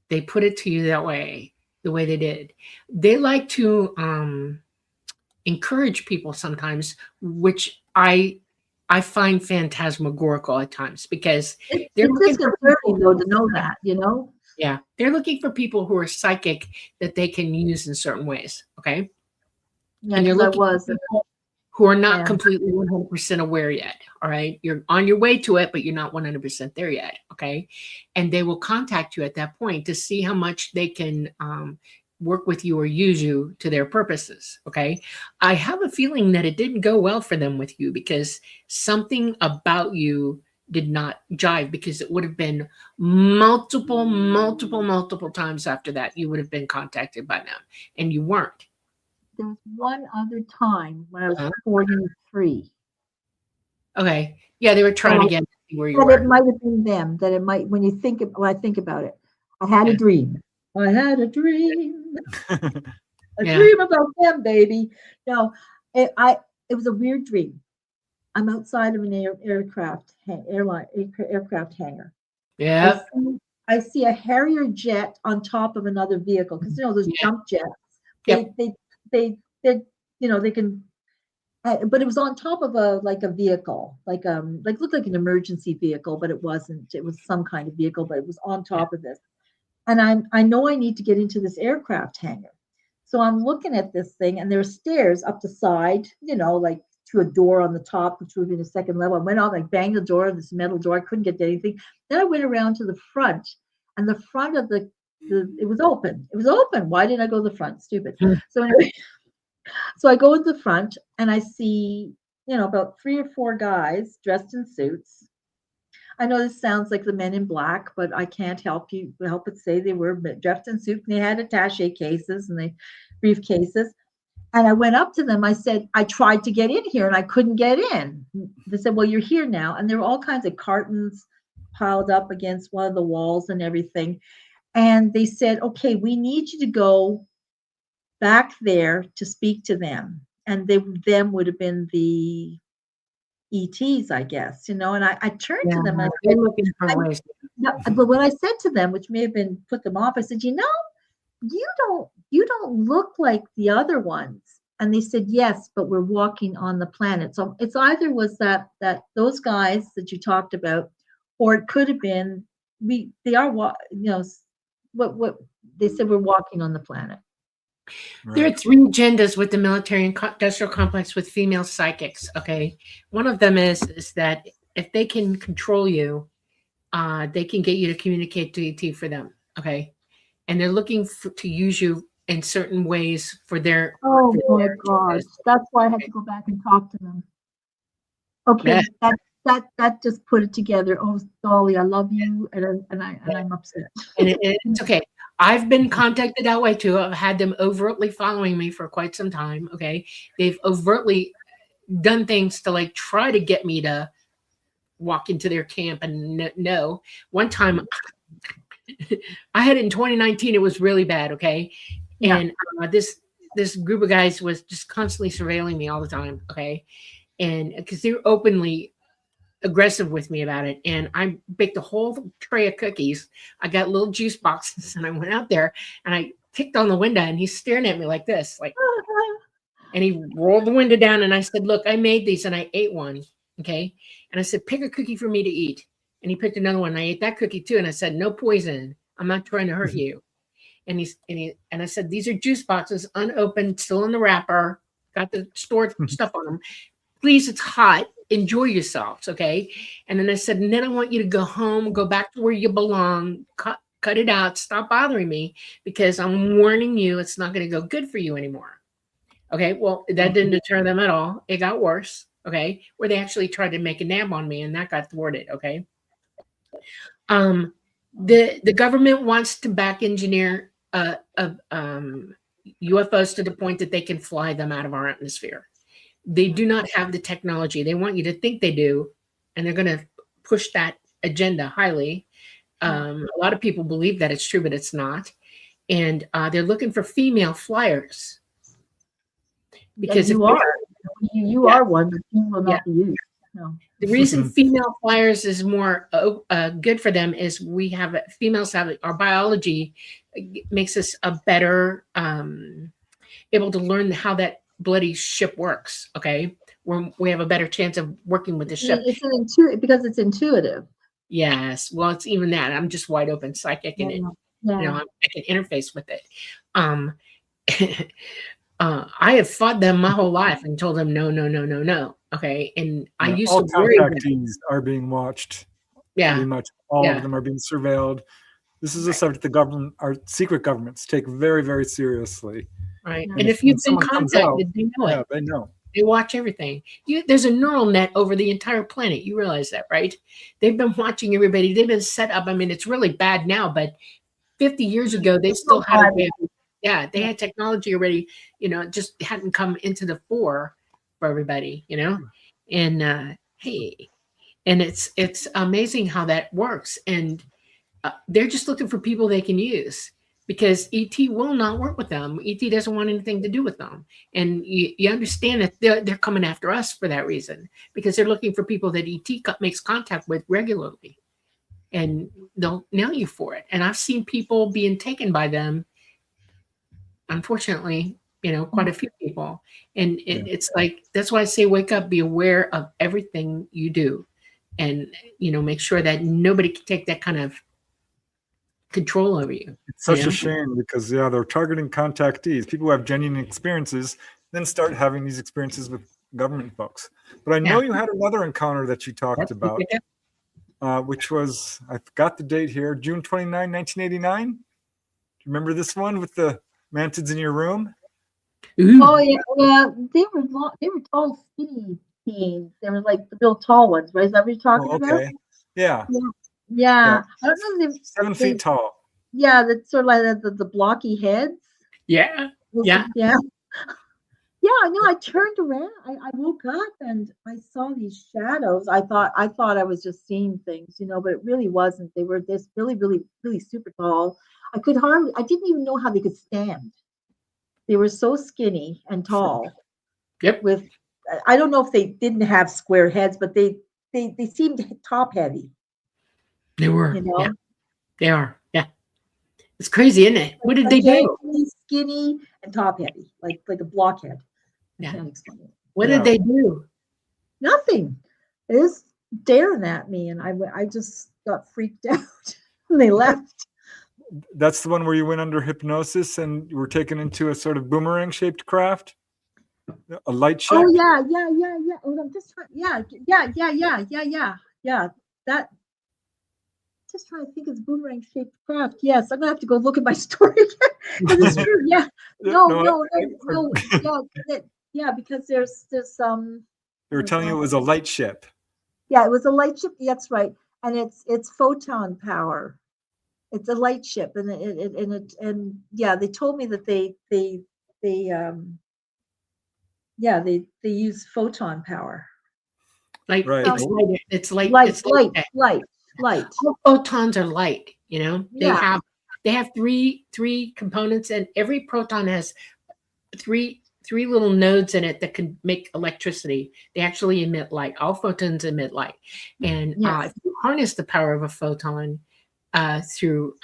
they put it to you that way, the way they did. They like to encourage people sometimes, which I find phantasmagorical at times, because they're looking for people though to know that, you know. Yeah, they're looking for people who are psychic that they can use in certain ways. Okay, yeah, and you're looking for people who are not completely 100% aware yet. All right, you're on your way to it, but you're not 100% there yet. Okay, and they will contact you at that point to see how much they can work with you or use you to their purposes. Okay, I have a feeling that it didn't go well for them with you, because something about you did not jive, because it would have been multiple times after that you would have been contacted by them, and you weren't. There was one other time when I was 43. Okay, yeah, they were trying to get where you were. It might have been them. That it might, when I think about it, I had a dream. I had a dream. Dream about them, baby. No, it was a weird dream. I'm outside of an aircraft hangar. Yeah. I see a Harrier jet on top of another vehicle, because you know those jump jets. They you know, they can. But it was on top of a vehicle, like looked like an emergency vehicle, but it wasn't. It was some kind of vehicle, but it was on top of this. And I know I need to get into this aircraft hangar. So I'm looking at this thing, and there are stairs up the side, you know, like to a door on the top, which would be the second level. I went out, like banged the door, this metal door. I couldn't get to anything. Then I went around to the front, and the front of it was open. It was open. Why didn't I go to the front? Stupid. So anyway, so I go to the front, and I see, you know, about 3 or 4 guys dressed in suits. I know this sounds like the Men in Black, but I can't help but say they were dressed in suits, and they had attaché cases and briefcases. And I went up to them. I said, "I tried to get in here and I couldn't get in." They said, "Well, you're here now." And there were all kinds of cartons piled up against one of the walls and everything. And they said, okay, we need you to go back there to speak to them. And them would have been the ETs, I guess, and I turned to them and I they're said, looking for ways. but what I said to them, which may have been put them off, I said, you don't look like the other ones. And they said, yes, but we're walking on the planet. So it's either was that those guys that you talked about, or it could have been they are what they said, we're walking on the planet. Right. There are three agendas with the military and industrial complex with female psychics. Okay, one of them is that if they can control you, they can get you to communicate to ET for them. Okay, and they're looking to use you in certain ways for their. Oh my gosh, that's why I had to go back and talk to them. Okay, that just put it together. Oh, Dolly, I love you, and I'm upset. And it's okay. I've been contacted that way too. I've had them overtly following me for quite some time. Okay, they've overtly done things to like try to get me to walk into their camp. And no, one time I had it in 2019. It was really bad. Okay, Yeah. and this group of guys was just constantly surveilling me all the time. Okay, and because they're openly aggressive with me about it, and I baked a whole tray of cookies. I got little juice boxes, and I went out there and I kicked on the window, and he's staring at me like this, like, and he rolled the window down, and I said, "Look, I made these, and I ate one, okay?" And I said, "Pick a cookie for me to eat," and he picked another one. And I ate that cookie too, and I said, "No poison. I'm not trying to hurt you." And I said, "These are juice boxes, unopened, still in the wrapper, got the stored stuff on them. Please, it's hot. Enjoy yourselves, okay?" And then I said, "And then I want you to go home, go back to where you belong, cut it out, stop bothering me, because I'm warning you, it's not going to go good for you anymore." Okay, well, that didn't deter them at all. It got worse, okay, where they actually tried to make a nab on me, and that got thwarted, okay? The government wants to back engineer UFOs to the point that they can fly them out of our atmosphere. They do not have the technology. They want you to think they do, and they're going to push that agenda highly. A lot of people believe that it's true, but it's not. And they're looking for female flyers. Because you are one, but you will not be used. No. The reason female flyers is more good for them is females have our biology makes us a better able to learn how that bloody ship works. Okay, we have a better chance of working with the ship. Because it's intuitive. Yes, well, it's even that. I'm just wide open psychic, and I can interface with it. I have fought them my whole life and told them no. Okay, and I used all to worry. Contactees are being watched. Yeah, pretty much all of them are being surveilled. This is a subject the government, our secret governments, take very, very seriously. Right, and if you've been contacted, they know it. Yeah, they know. They watch everything. There's a neural net over the entire planet. You realize that, right? They've been watching everybody. They've been set up. I mean, it's really bad now, but 50 years ago, they still had a way. Yeah, they had technology already. It just hadn't come into the fore for everybody. And hey, and it's amazing how that works. And they're just looking for people they can use, because ET will not work with them. ET doesn't want anything to do with them. And you understand that they're coming after us for that reason, because they're looking for people that ET makes contact with regularly, and they'll nail you for it. And I've seen people being taken by them, unfortunately, quite a few people. And it's like, that's why I say, wake up, be aware of everything you do, and, make sure that nobody can take that kind of control over you. It's such a shame, because they're targeting contactees, people who have genuine experiences, then start having these experiences with government folks. But I know you had another encounter that you talked about, which was, I forgot the date here, June 29, 1989. Do you remember this one with the mantids in your room? Ooh. Oh yeah, they were tall, skinny teens. They were like the real tall ones, right? Is that what you're talking about? Yeah. Yeah. I don't know if 7 feet tall. Yeah, that's sort of like the blocky heads. Yeah. Yeah. No, I turned around. I woke up and I saw these shadows. I thought I was just seeing things, but it really wasn't. They were this really, really, really super tall. I didn't even know how they could stand. They were so skinny and tall. Yep. With, I don't know if they didn't have square heads, but they seemed top heavy. They were. You know? Yeah. They are. Yeah. It's crazy, isn't it? What did they do? Skinny and top heavy, like a blockhead. Yeah. I can't explain it. What did they do? Nothing. They was staring at me, and I just got freaked out. And they left. That's the one where you went under hypnosis and you were taken into a sort of boomerang-shaped craft, a light ship. Oh yeah. Oh, I'm just trying. Yeah. That. Just trying to think of boomerang-shaped craft. Yes, I'm gonna have to go look at my story again. It's true. Yeah. No. Yeah, because there's They were telling you it was a light ship. Yeah, it was a light ship. That's right, and it's photon power. It's a light ship, and yeah, they told me that they use photon power. Like Right. it's light. Light. All photons are light. You know, Yeah. they have three components, and every proton has three little nodes in it that can make electricity. They actually emit light. All photons emit light, and Yes. if you harness the power of a photon through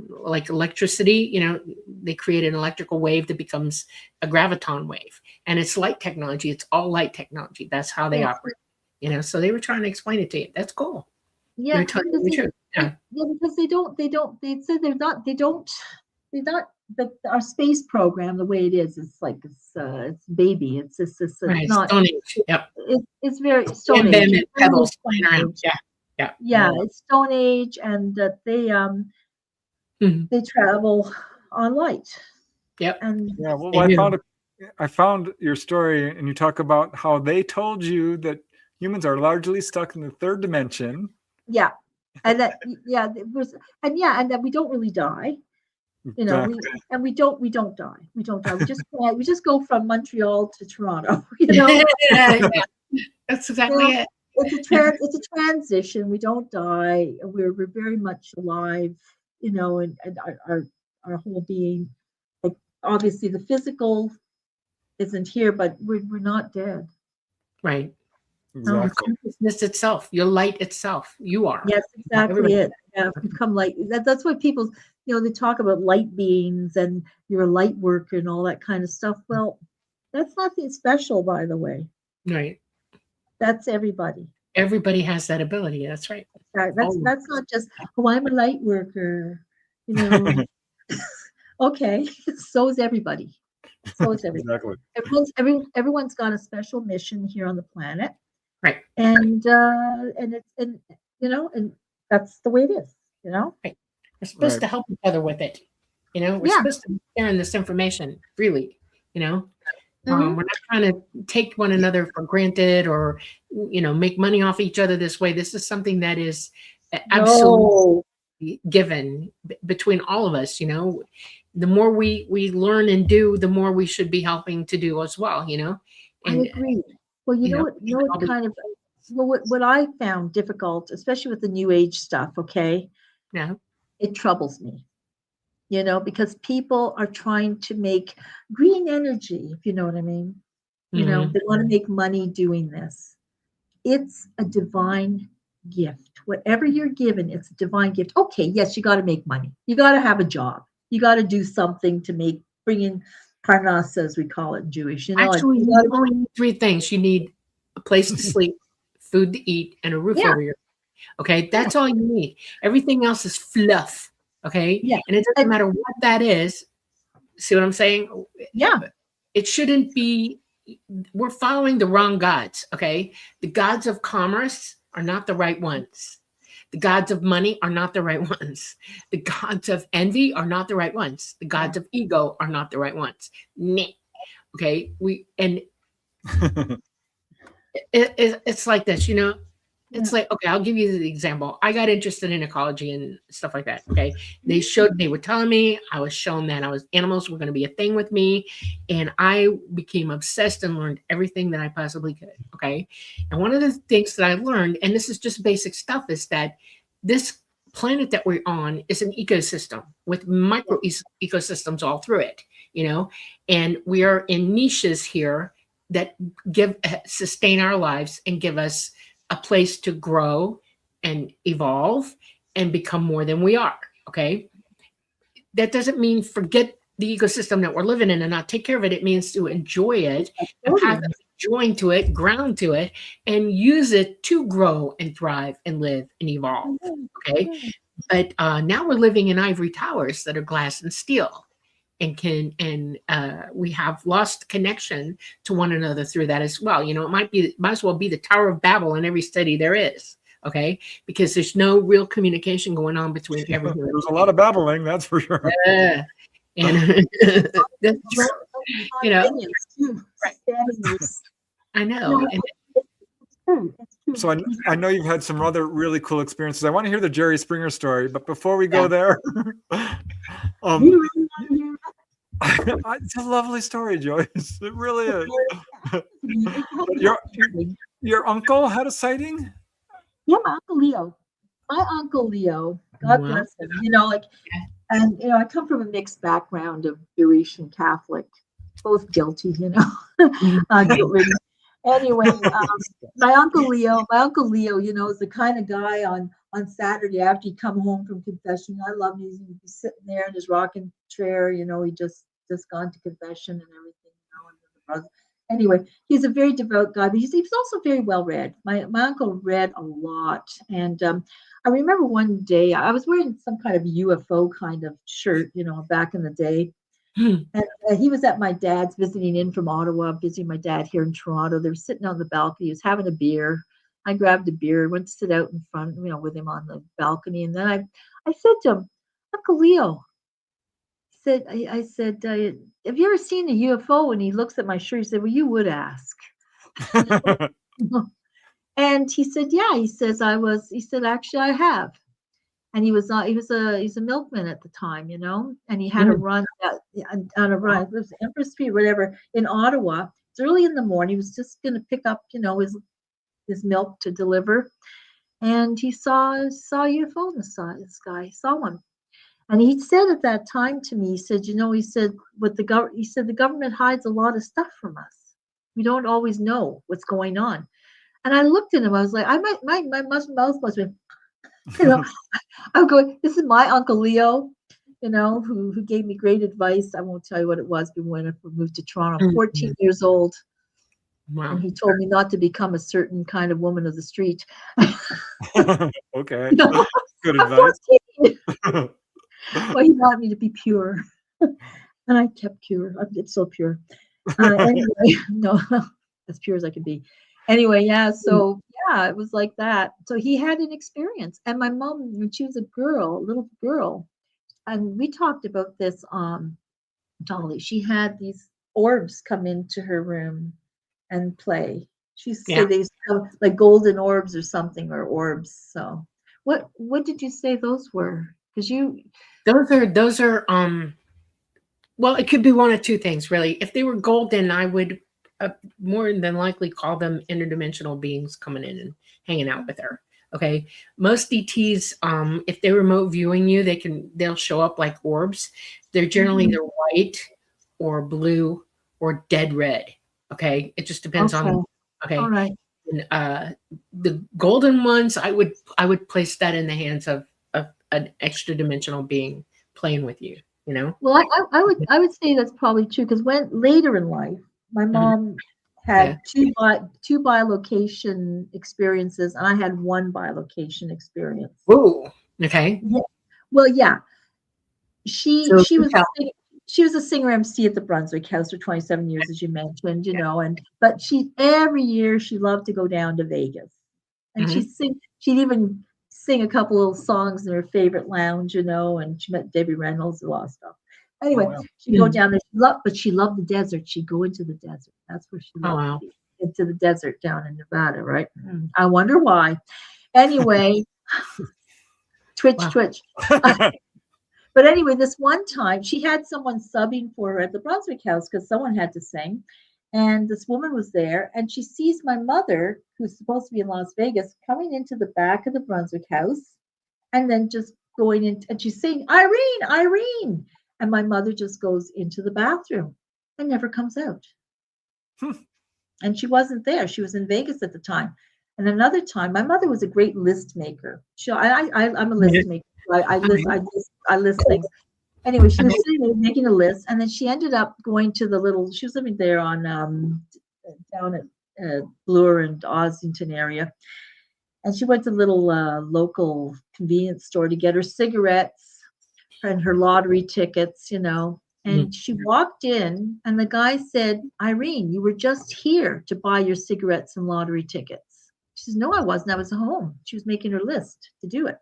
like electricity, you know, they create an electrical wave that becomes a graviton wave, and it's light technology. It's all light technology. That's how they operate. You know, so they were trying to explain it to you. That's cool. Yeah, They're telling you the truth. Yeah. because they said they're not our space program the way it is. It's like it's baby. It's Right. not. Stone Age. Yep. It's very Stone Bam, Age. bam, and pebbles flying around. Yeah. Yeah, it's Stone Age, and that they travel on light. Yep. And Yeah. Well, They I found your story, and you talk about how they told you that humans are largely stuck in the third dimension. yeah, and that it was, and that we don't really die. You know, we don't die. We don't die. We just go from Montreal to Toronto. You know, yeah. That's exactly it. It's a transition. We don't die. We're very much alive. You know, and our whole being. Like obviously, the physical isn't here, but we're not dead. Right. Exactly. Consciousness itself, your light itself. You are. Yes, exactly it. Yeah, become light. That's why people, you know, they talk about light beings and you're a light worker and all that kind of stuff. Well, that's nothing special, by the way. Right. That's everybody. Everybody has that ability. That's right. That's not just, oh, I'm a light worker. You know. Okay, so is everybody. So is everybody. Exactly. Everyone's got a special mission here on the planet. Right. And you know, and that's the way it is, you know. Right. We're supposed to help each other with it. You know, we're supposed to be sharing this information freely, you know. We're not trying to take one another for granted or, you know, make money off each other this way. This is something that is absolutely given between all of us, you know. The more we learn and do, the more we should be helping to do as well, you know. And, I agree. Well, you know what kind of, well, what I found difficult, especially with the new age stuff, okay? Yeah. It troubles me, you know, because people are trying to make green energy, if you know what I mean. You know, they want to make money doing this. It's a divine gift. Whatever you're given, it's a divine gift. Okay, yes, you got to make money. You got to have a job. You got to do something to bring in parnas, as we call it in Jewish. You know, actually, you only need three things. You need a place to sleep, food to eat, and a roof over your head. Okay, that's all you need. Everything else is fluff. Okay, and it doesn't matter what that is. See what I'm saying? Yeah, it shouldn't be. We're following the wrong gods. Okay, the gods of commerce are not the right ones. The gods of money are not the right ones. The gods of envy are not the right ones. The gods of ego are not the right ones. Okay, it's like this, you know. It's like, okay, I'll give you the example. I got interested in ecology and stuff like that. Okay, they were telling me, I was shown that animals were going to be a thing with me, and I became obsessed and learned everything that I possibly could. Okay, and one of the things that I learned, and this is just basic stuff, is that this planet that we're on is an ecosystem with micro ecosystems all through it, and we are in niches here that sustain our lives and give us a place to grow and evolve and become more than we are. Okay. That doesn't mean forget the ecosystem that we're living in and not take care of it. It means to enjoy it, and have join to it, ground to it, and use it to grow and thrive and live and evolve. Okay. But now we're living in ivory towers that are glass and steel, and we have lost connection to one another through that as well. It might as well be the Tower of Babel in every city there is. Okay, because there's no real communication going on between everyone. There's a lot of babbling, that's for sure. Yeah. And that's true. I know. So I know you've had some other really cool experiences. I want to hear the Jerry Springer story, but before we go there, it's a lovely story, Joyce. It really is. Your uncle had a sighting? Yeah, my Uncle Leo. God bless him. And I come from a mixed background of Jewish and Catholic, both guilty, guilt-ridden. Anyway, my Uncle Leo, is the kind of guy on Saturday after he'd come home from confession. I love him. He'd be sitting there in his rocking chair, he just gone to confession and everything, Anyway, he's a very devout guy, but he was also very well read. My uncle read a lot. And I remember one day I was wearing some kind of UFO kind of shirt, back in the day. And he was at my dad's, visiting in from Ottawa, visiting my dad here in Toronto. They were sitting on the balcony. He was having a beer. I grabbed a beer, went to sit out in front, with him on the balcony. And then I said to him, Uncle Leo, I said, have you ever seen a UFO? And he looks at my shirt. He said, well, you would ask. And he said, yeah. He said, actually, I have. And he's a milkman at the time, and he had a run on a run. It was Empress Street, whatever, in Ottawa. It's early in the morning. He was just going to pick up, his milk to deliver. And he saw a UFO in the sky. He saw one. And he said at that time to me, he said, the government hides a lot of stuff from us. We don't always know what's going on. And I looked at him, I was like, my mouth must have been, I'm going, this is my Uncle Leo, who gave me great advice. I won't tell you what it was, but when I moved to Toronto, 14 years old. Wow. And he told me not to become a certain kind of woman of the street. Okay. Good advice. Well, he wanted me to be pure. And I kept pure. It's so pure. Anyway, no, as pure as I could be. Anyway, yeah, so yeah, it was like that. So he had an experience. And my mom, when she was a little girl, and we talked about this totally. She had these orbs come into her room and play. She said these like golden orbs or something, or orbs. So what did you say those were? Because those are well, it could be one of two things, really. If they were golden, I would more than likely call them interdimensional beings coming in and hanging out with her. Okay. Most ETs, if they're remote viewing you, they'll show up like orbs. They're generally either white or blue or dead red. Okay. It just depends on. Okay. All right. And, the golden ones, I would place that in the hands of an extra dimensional being playing with you. Well, I would say that's probably true, because when later in life, my mom had two bilocation experiences, and I had one bilocation experience. Oh, okay. Yeah. Well, yeah. She was a singer MC at the Brunswick House for 27 years, as you mentioned, but every year she loved to go down to Vegas, and she'd even sing a couple little songs in her favorite lounge, and she met Debbie Reynolds, a lot of stuff. Anyway, she'd go down there, but she loved the desert. She'd go into the desert. That's where she loved into the desert down in Nevada, right? I wonder why. Anyway, twitch. But anyway, this one time she had someone subbing for her at the Brunswick House because someone had to sing. And this woman was there, and she sees my mother, who's supposed to be in Las Vegas, coming into the back of the Brunswick House. and then just going in, and she's saying, Irene, Irene. And my mother just goes into the bathroom and never comes out. And she wasn't there. She was in Vegas at the time. And another time, my mother was a great list maker. I'm a list maker. I list things. Anyway, she was sitting there making a list, and then she ended up going to the little. She was living there on down at Bloor and Ossington area, and she went to the little local convenience store to get her cigarettes and her lottery tickets, And she walked in, and the guy said, Irene, you were just here to buy your cigarettes and lottery tickets. She says, no, I wasn't. I was home. She was making her list to do it.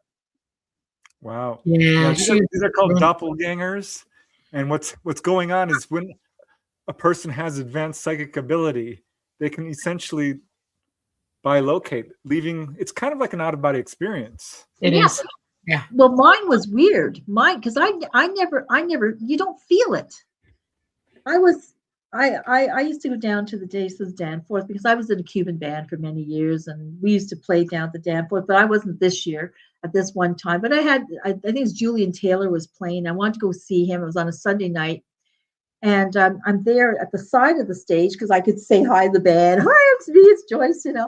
Wow. Yeah. These are called doppelgangers. And what's going on is when a person has advanced psychic ability, they can essentially bilocate, it's kind of like an out-of-body experience. It is. Yeah. Well, mine was weird. Because I never, you don't feel it. I used to go down to the Daces Danforth because I was in a Cuban band for many years, and we used to play down at the Danforth, but I wasn't this year at this one time. But I think it's Julian Taylor was playing. I wanted to go see him. It was on a Sunday night. And I'm there at the side of the stage because I could say hi to the band. Hi, it's me, it's Joyce, And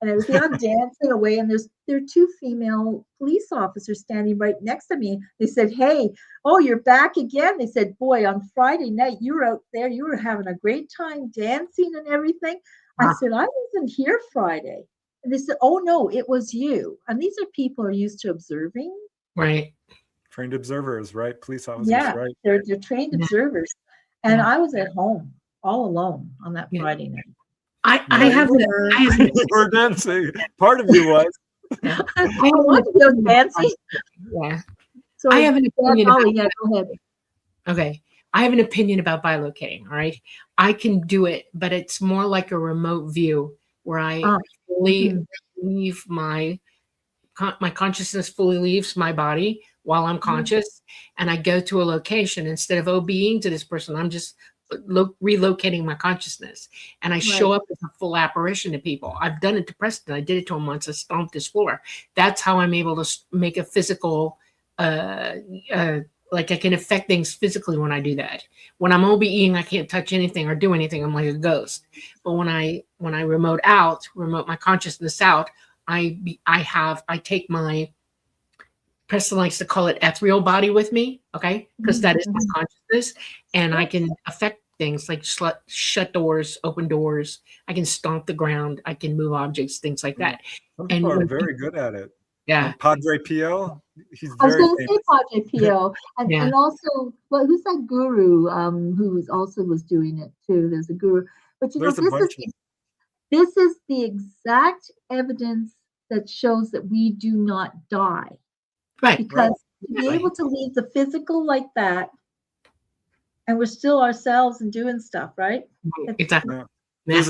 I'm dancing away, and there are two female police officers standing right next to me. They said, hey, oh, you're back again. They said, boy, on Friday night, you were out there. You were having a great time dancing and everything. I said, I wasn't here Friday. And they said, oh, no, it was you. And these are people who are used to observing. Right. Trained observers, right? Police officers, right? They're trained observers. And I was at home all alone on that Friday night. I have you were dancing. Part of you was. I want to go dancing. Yeah. So I have an opinion. Go ahead. Okay. I have an opinion about bilocating. All right. I can do it, but it's more like a remote view where I fully leave my consciousness fully leaves my body while I'm conscious, and I go to a location instead of being to this person. I'm just relocating my consciousness, and I show up as a full apparition to people. I've done it to Preston. I did it to him once. I stomped his floor. That's how I'm able to make a physical, like I can affect things physically when I do that. When I'm OBEing, I can't touch anything or do anything. I'm like a ghost. But when I remote my consciousness out, I take my, Preston likes to call it ethereal body with me, okay? Because that is my consciousness, and I can affect things like shut doors, open doors. I can stomp the ground. I can move objects, things like that. Some people are very good at it. Yeah. Padre Pio, he's I was very going to say Padre Pio, and also, who's that guru who was doing it too? There's a guru, but this is the exact evidence that shows that we do not die. Right. Because to be able to leave the physical like that, and we're still ourselves and doing stuff, right? Exactly. Yeah. There's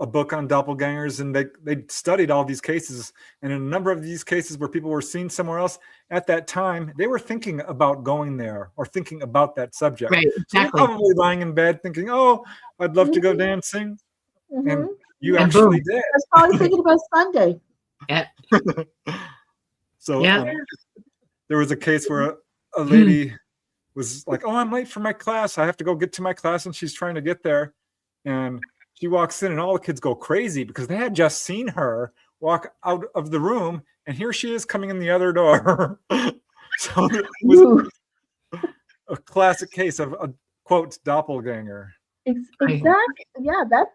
a book on doppelgangers, and they studied all these cases, and in a number of these cases where people were seen somewhere else at that time, they were thinking about going there or thinking about that subject. Right. Exactly. So probably lying in bed thinking, "Oh, I'd love to go dancing," and you actually did. I was probably thinking about Sunday. Yeah. So there was a case where a lady was like, "Oh, I'm late for my class. I have to go get to my class," and she's trying to get there, and she walks in, and all the kids go crazy because they had just seen her walk out of the room, and here she is coming in the other door. So it was a classic case of a quote doppelganger. Exactly. Yeah, that.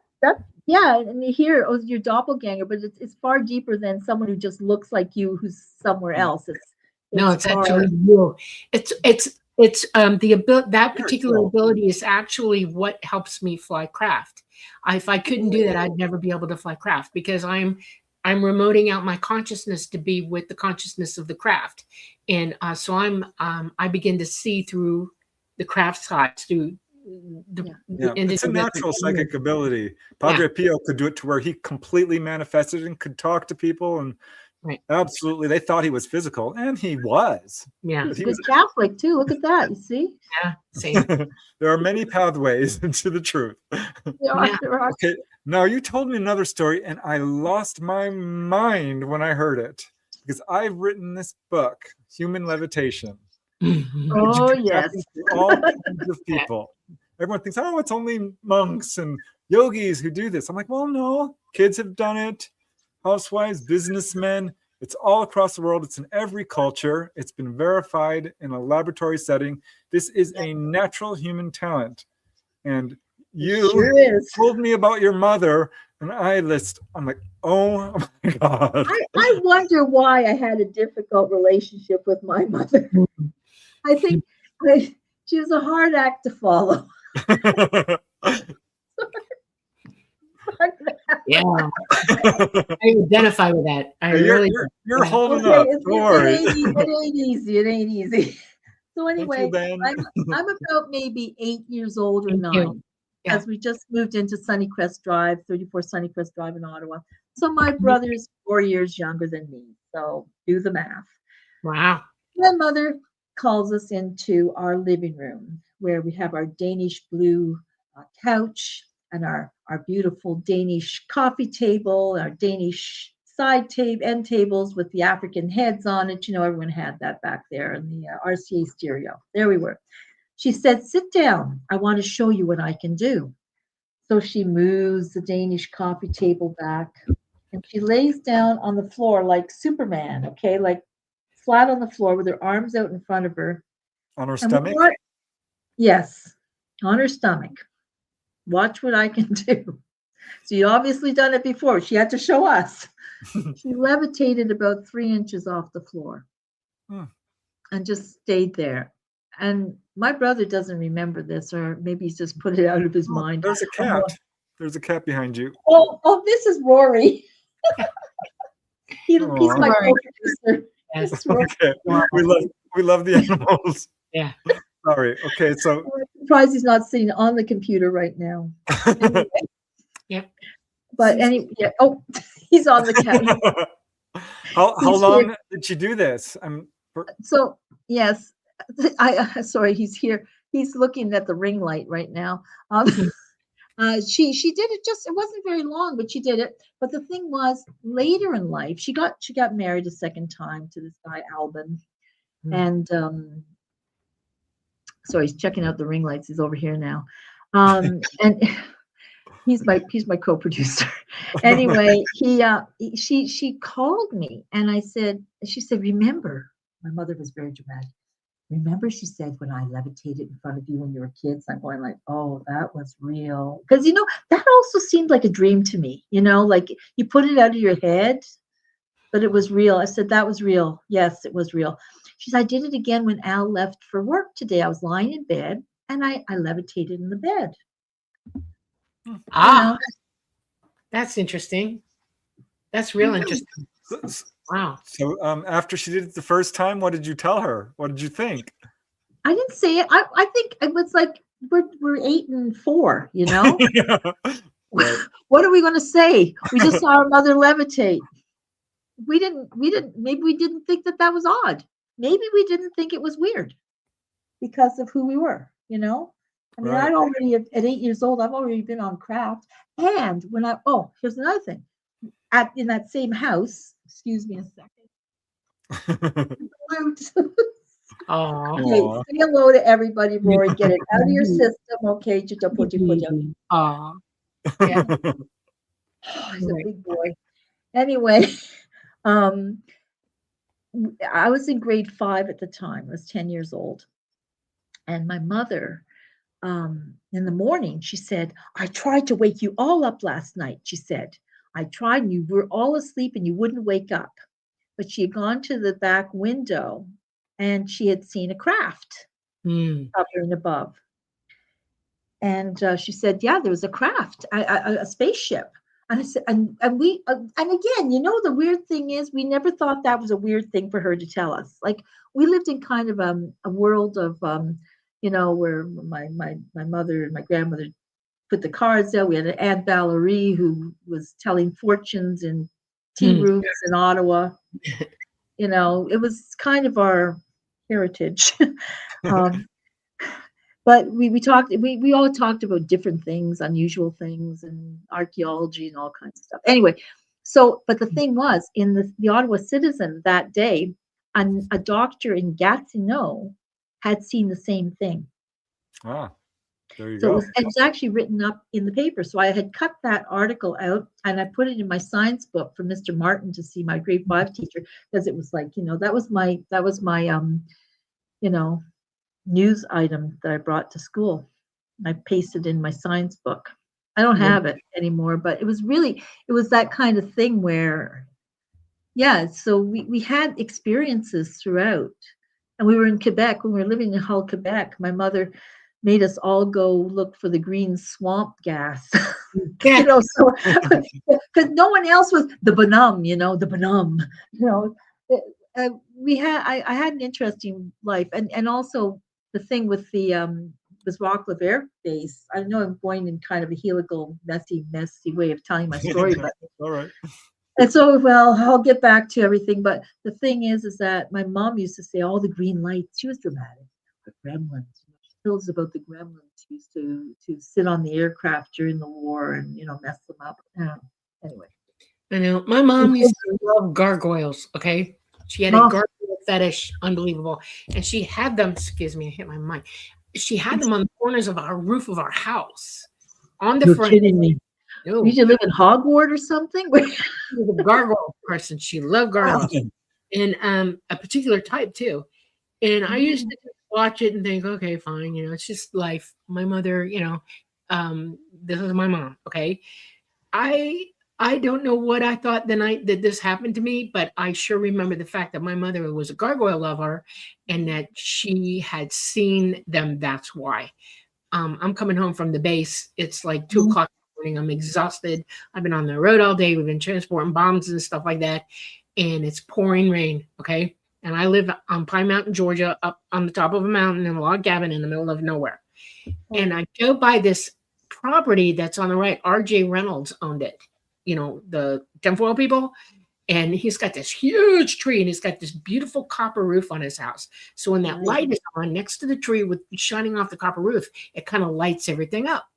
Yeah, and you hear, oh, your doppelganger, but it's far deeper than someone who just looks like you who's somewhere else. It's actually you. It's the ability, that particular ability is actually what helps me fly craft. If I couldn't do that, I'd never be able to fly craft because I'm remoting out my consciousness to be with the consciousness of the craft, and so I begin to see through the craft side through. It's a natural psychic ability. Padre Pio could do it to where he completely manifested and could talk to people, and absolutely they thought he was physical, and he was. Yeah, he's a good Catholic too. Look at that, you see? Yeah, same. There are many pathways into the truth. There are. Okay, now you told me another story, and I lost my mind when I heard it. because I've written this book, Human Levitation. Oh, yes. All kinds of people. Everyone thinks, oh, it's only monks and yogis who do this. I'm like, well, no, kids have done it. Housewives, businessmen. It's all across the world. It's in every culture. It's been verified in a laboratory setting. This is a natural human talent. And you told me about your mother, and I'm like, oh my God. I wonder why I had a difficult relationship with my mother. I think she was a hard act to follow. Yeah, I identify with that. You're holding up. Don't worry. It ain't easy. So anyway, I'm about maybe 8 years old or 9, as we just moved into Sunnycrest Drive, 34 Sunnycrest Drive in Ottawa. So my brother is 4 years younger than me. So do the math. Wow. My mother calls us into our living room where we have our Danish blue couch and our beautiful Danish coffee table, our Danish side end tables with the African heads on it. You know, everyone had that back there, and the RCA stereo. There we were. She said, sit down. I want to show you what I can do. So she moves the Danish coffee table back, and she lays down on the floor like Superman, okay, like flat on the floor with her arms out in front of her. On her stomach? Yes, on her stomach. Watch what I can do. So you'd obviously done it before. She had to show us. She levitated about 3 inches off the floor and just stayed there. And my brother doesn't remember this, or maybe he's just put it out of his mind. There's a cat. There's a cat behind you. Oh, this is Rory. He's my co-producer. Yes. Okay. We love the animals. Yeah. Sorry. Okay, so I'm surprised he's not sitting on the computer right now. Anyway. Yep. But he's on the couch. How long did she do this? So yes, sorry, he's here. He's looking at the ring light right now. She did it it wasn't very long, but she did it. But the thing was, later in life, she got married a second time to this guy Alban, and sorry, he's checking out the ring lights. He's over here now, and he's my co-producer. Anyway, she called me, and she said, remember, my mother was very dramatic. Remember, she said, when I levitated in front of you when you were kids. I'm going like, oh, that was real. Because, that also seemed like a dream to me, like you put it out of your head, but it was real. I said, that was real. Yes, it was real. She said, I did it again when Al left for work today. I was lying in bed, and I levitated in the bed. That's interesting. That's real interesting. Wow. So after she did it the first time, what did you tell her? What did you think? I didn't say it. I think it was like we're 8 and 4, Yeah. Right. What are we going to say? We just saw our mother levitate. Maybe we didn't think that was odd. Maybe we didn't think it was weird because of who we were, I mean, right. I'd already, at 8 years old, I've already been on craft. And when here's another thing. In that same house, excuse me a second. Okay, say hello to everybody, Rory. Get it out of your system, okay? Yeah. He's a big boy. Anyway, I was in grade 5 at the time. I was 10 years old. And my mother, in the morning, she said, I tried to wake you all up last night, she said. I tried, and you were all asleep and you wouldn't wake up. But she had gone to the back window and she had seen a craft hovering above. And she said, yeah, there was a craft, a spaceship. And I said, and again, the weird thing is we never thought that was a weird thing for her to tell us. Like, we lived in kind of a world of, where my mother and my grandmother put the cards out. We had an Aunt Valerie who was telling fortunes in tea rooms in Ottawa. It was kind of our heritage. But we all talked about different things, unusual things, and archaeology and all kinds of stuff. Anyway, So, but the thing was, in the Ottawa Citizen that day, a doctor in Gatineau had seen the same thing. Ah, there you So go. it was actually written up in the paper. So I had cut that article out and I put it in my science book for Mr. Martin to see, my grade 5 teacher, because it was like, that was my news item that I brought to school. I pasted in my science book. I don't have it anymore, but it was that kind of thing where, yeah, so we had experiences throughout. And we were in Quebec, when we were living in Hull, Quebec. My mother made us all go look for the green swamp gas. So because no one else was the bonum, the bonum. I had an interesting life, and also the thing with the was Rockcliffe Air Base. I know I'm going in kind of a helical, messy way of telling my story, but all right. and so, well, I'll get back to everything. But the thing is that my mom used to say all the green lights. She was dramatic. The gremlins. She tells about the gremlins who used to sit on the aircraft during the war and mess them up. Anyway. I know. My mom used to love gargoyles. Okay, she had a gargoyle fetish, unbelievable, and she had them. Excuse me, I hit my mic. She had them on the corners of our roof of our house, on the front. You're kidding me. No. Did you live in Hogwarts or something? She was a gargoyle person. She loved gargoyles, and a particular type too. And I used to watch it and think, okay, fine, it's just life. My mother, this is my mom. Okay, I don't know what I thought the night that this happened to me, but I sure remember the fact that my mother was a gargoyle lover and that she had seen them. That's why. I'm coming home from the base. It's like 2 o'clock in the morning. I'm exhausted. I've been on the road all day. We've been transporting bombs and stuff like that. And it's pouring rain. Okay. And I live on Pine Mountain, Georgia, up on the top of a mountain in a log cabin in the middle of nowhere. And I go by this property that's on the right. R.J. Reynolds owned it. The tinfoil people, and he's got this huge tree and he's got this beautiful copper roof on his house. So when that light is on next to the tree with shining off the copper roof, it kind of lights everything up.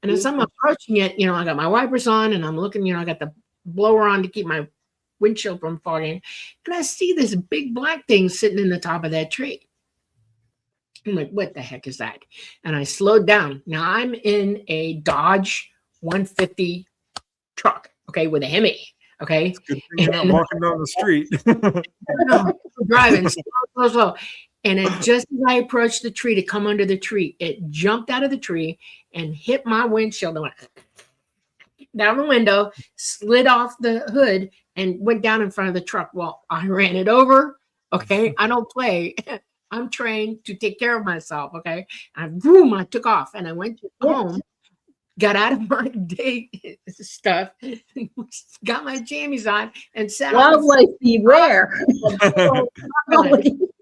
And as I'm approaching it, I got my wipers on and I'm looking, I got the blower on to keep my windshield from fogging. And I see this big black thing sitting in the top of that tree. I'm like, what the heck is that? And I slowed down. Now I'm in a Dodge 150 truck, okay, with a Hemi, okay. It's good thing you're not walking down the street. Driving slow. And just as I approached the tree to come under the tree, it jumped out of the tree and hit my windshield and went down the window, slid off the hood, and went down in front of the truck. Well, I ran it over. Okay, I don't play. I'm trained to take care of myself. Okay, and I took off and I went home. Got out of my day stuff, got my jammies on, and sat wildlife beware.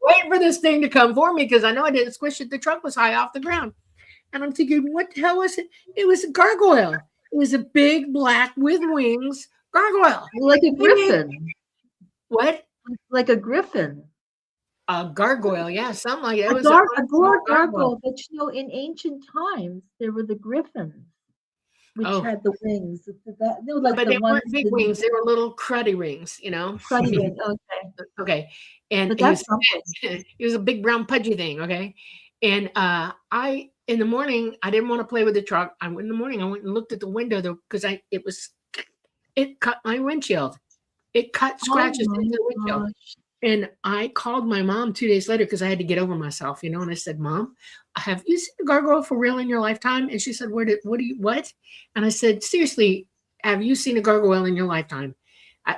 Waiting for this thing to come for me because I know I didn't squish it. The truck was high off the ground. And I'm thinking, what the hell was it? It was a gargoyle. It was a big black with wings gargoyle. Like a griffin. What? Like a griffin. A gargoyle, yeah, something like that. It was a gargoyle. But in ancient times, there were the griffins. Which had the wings. They were like but they weren't big wings. They were little cruddy rings, Cruddy wings, okay. Okay. And it was a big brown pudgy thing, okay? And in the morning, I didn't want to play with the truck. In the morning, I went and looked at the window because it cut my windshield. It cut scratches into the windshield. And I called my mom 2 days later because I had to get over myself, and I said, Mom, have you seen a gargoyle for real in your lifetime? And she said, what? And I said, seriously, have you seen a gargoyle in your lifetime?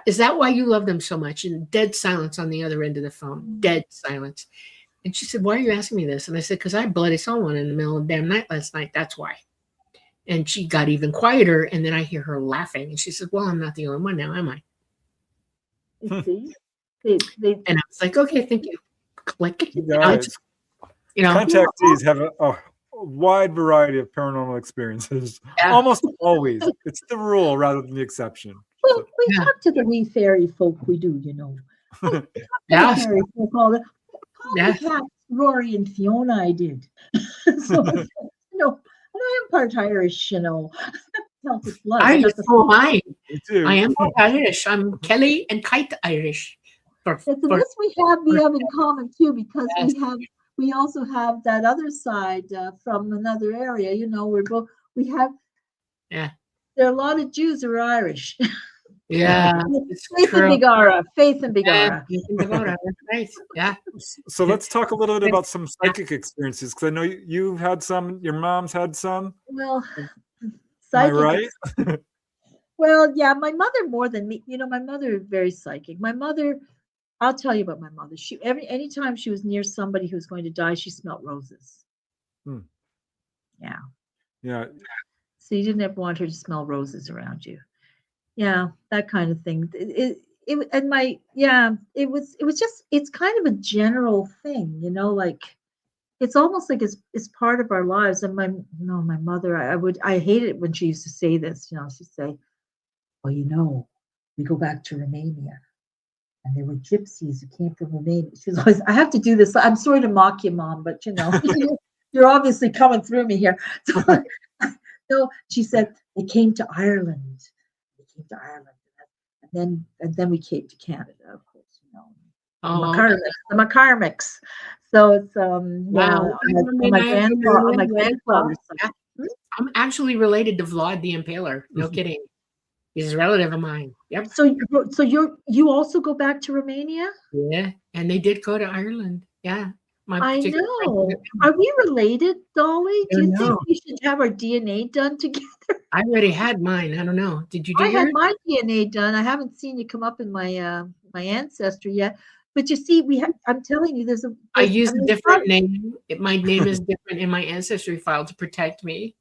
Is that why you love them so much? And dead silence on the other end of the phone, dead silence. And she said, why are you asking me this? And I said, because I bloody saw one in the middle of the damn night last night. That's why. And she got even quieter. And then I hear her laughing. And she said, well, I'm not the only one now, am I? And I was like, okay, thank you. Click. Contactees have a wide variety of paranormal experiences. Yeah. Almost always. It's the rule rather than the exception. Well, we talk to the wee fairy folk, we do, Yeah. Fairy folk, all the cats, Rory and Fiona, I did. So, and I am part Irish, Celtic blood. Irish, so am I. Me too. I am Irish. I'm Kelly and Kite Irish. So this we have in common too, because we also have that other side from another area. You know, we have Yeah. There are a lot of Jews who are Irish. Yeah. Faith in Bigara. Faith in Bigara. That's right. Yeah. So let's talk a little bit about some psychic experiences, because I know you've had some, your mom's had some. Well, am I right? Well, yeah, my mother more than me. You know, my mother is very psychic. My mother, I'll tell you about my mother. She anytime she was near somebody who was going to die, she smelled roses. Yeah. Yeah. So you didn't ever want her to smell roses around you. Yeah, that kind of thing. It was just, it's kind of a general thing, you know, like it's almost like it's part of our lives. And my mother, I hated it when she used to say this, you know, she'd say, well, you know, we go back to Romania and there were gypsies who came from Romania. She was always, I have to do this. I'm sorry to mock you, Mom, but you know, you're obviously coming through me here. So she said, they came to Ireland. They came to Ireland. And then we came to Canada, of course, you know. The McCormicks. So it's Wow. my grandfather. I'm actually related to Vlad the Impaler. No kidding. He's a relative of mine. Yep. So you also go back to Romania? Yeah, and they did go to Ireland. Yeah. I know. Are we related, Dolly? Do you think we should have our DNA done together? I already had mine. I don't know. Did you do yours? I had my DNA done. I haven't seen you come up in my my ancestry yet. But you see, I'm telling you, I use a different name. My name is different in my ancestry file to protect me.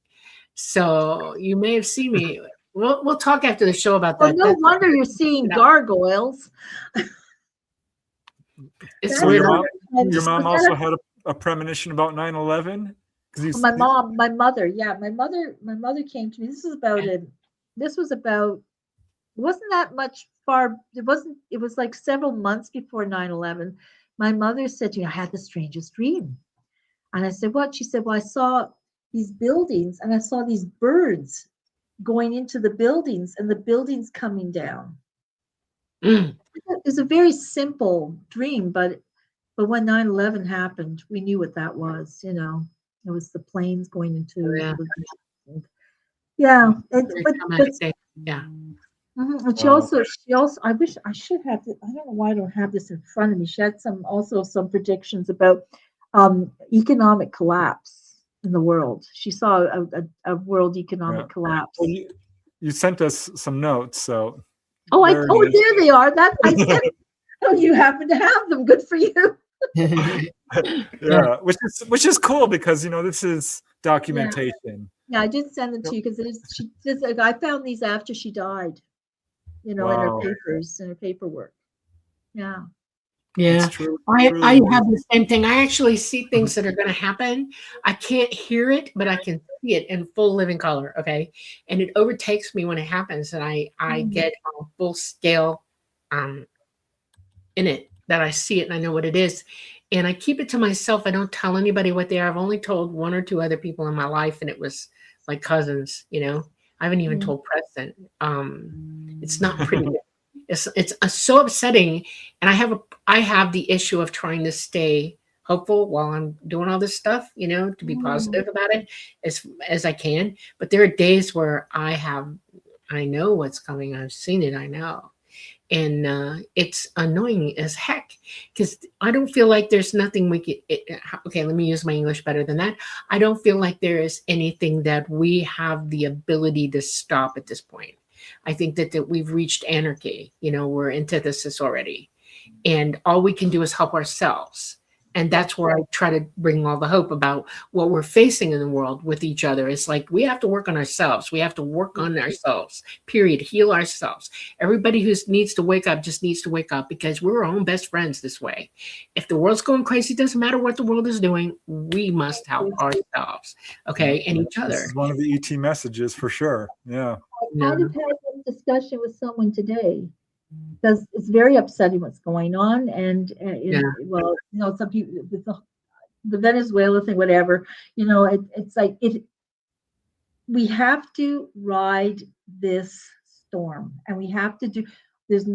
So you may have seen me. We'll talk after the show about that. Well, no wonder you're seeing gargoyles. So your mom also had a premonition about 9/11? My mother came to me. It wasn't that much far. It was like several months before 9/11. My mother said to me, I had the strangest dream. And I said, what? She said, well, I saw these buildings and I saw these birds going into the buildings and the buildings coming down. It was a very simple dream, but when 9/11 happened, we knew what that was. You know, it was the planes going into. Yeah. And she also. I wish I should have. I don't know why I don't have this in front of me. She had some predictions about economic collapse in the world. She saw a world economic collapse. Well, you sent us some notes, so. There they are. That I said. Oh, you happen to have them. Good for you. Yeah, which is cool because, you know, this is documentation. Yeah, I did send them to you because I found these after she died. You know, in her papers, in her paperwork. Yeah. Yeah, I have the same thing. I actually see things that are going to happen. I can't hear it, but I can see it in full living color. Okay, and it overtakes me when it happens, and I get a full scale in it that I see it and I know what it is, and I keep it to myself. I don't tell anybody what they are. I've only told one or two other people in my life, and it was like cousins. You know, I haven't even told Preston. It's not pretty. It's so upsetting, and I have the issue of trying to stay hopeful while I'm doing all this stuff, you know, to be positive about it as I can. But there are days where I know what's coming. I've seen it. I know, and it's annoying as heck because I don't feel like there's nothing we could. Okay, let me use my English better than that. I don't feel like there is anything that we have the ability to stop at this point. I think that we've reached anarchy. You know, we're antithesis already. And all we can do is help ourselves. And that's where I try to bring all the hope about what we're facing in the world with each other. It's like we have to work on ourselves. We have to work on ourselves, period. Heal ourselves. Everybody who needs to wake up just needs to wake up because we're our own best friends this way. If the world's going crazy, it doesn't matter what the world is doing. We must help ourselves, okay, and each other. This is one of the ET messages for sure. Yeah. I kind of had a discussion with someone today. Because it's very upsetting what's going on, and well, you know, some people, the Venezuela thing, whatever, you know, it's like we have to ride this storm, and we have to do. There's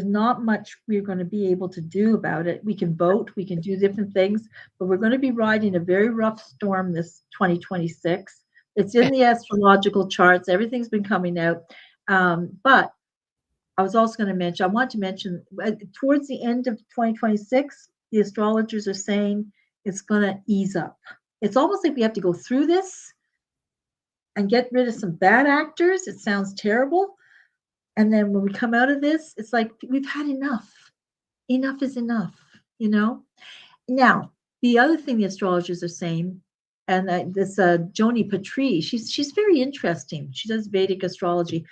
not much we're going to be able to do about it. We can vote, we can do different things, but we're going to be riding a very rough storm this 2026. It's in the astrological charts. Everything's been coming out. But I was also going to mention, I want to mention towards the end of 2026, the astrologers are saying it's going to ease up. It's almost like we have to go through this and get rid of some bad actors. It sounds terrible. And then when we come out of this, it's like we've had enough. Enough is enough, you know? Now, the other thing the astrologers are saying, and this Joni Patry, she's very interesting. She does Vedic astrology.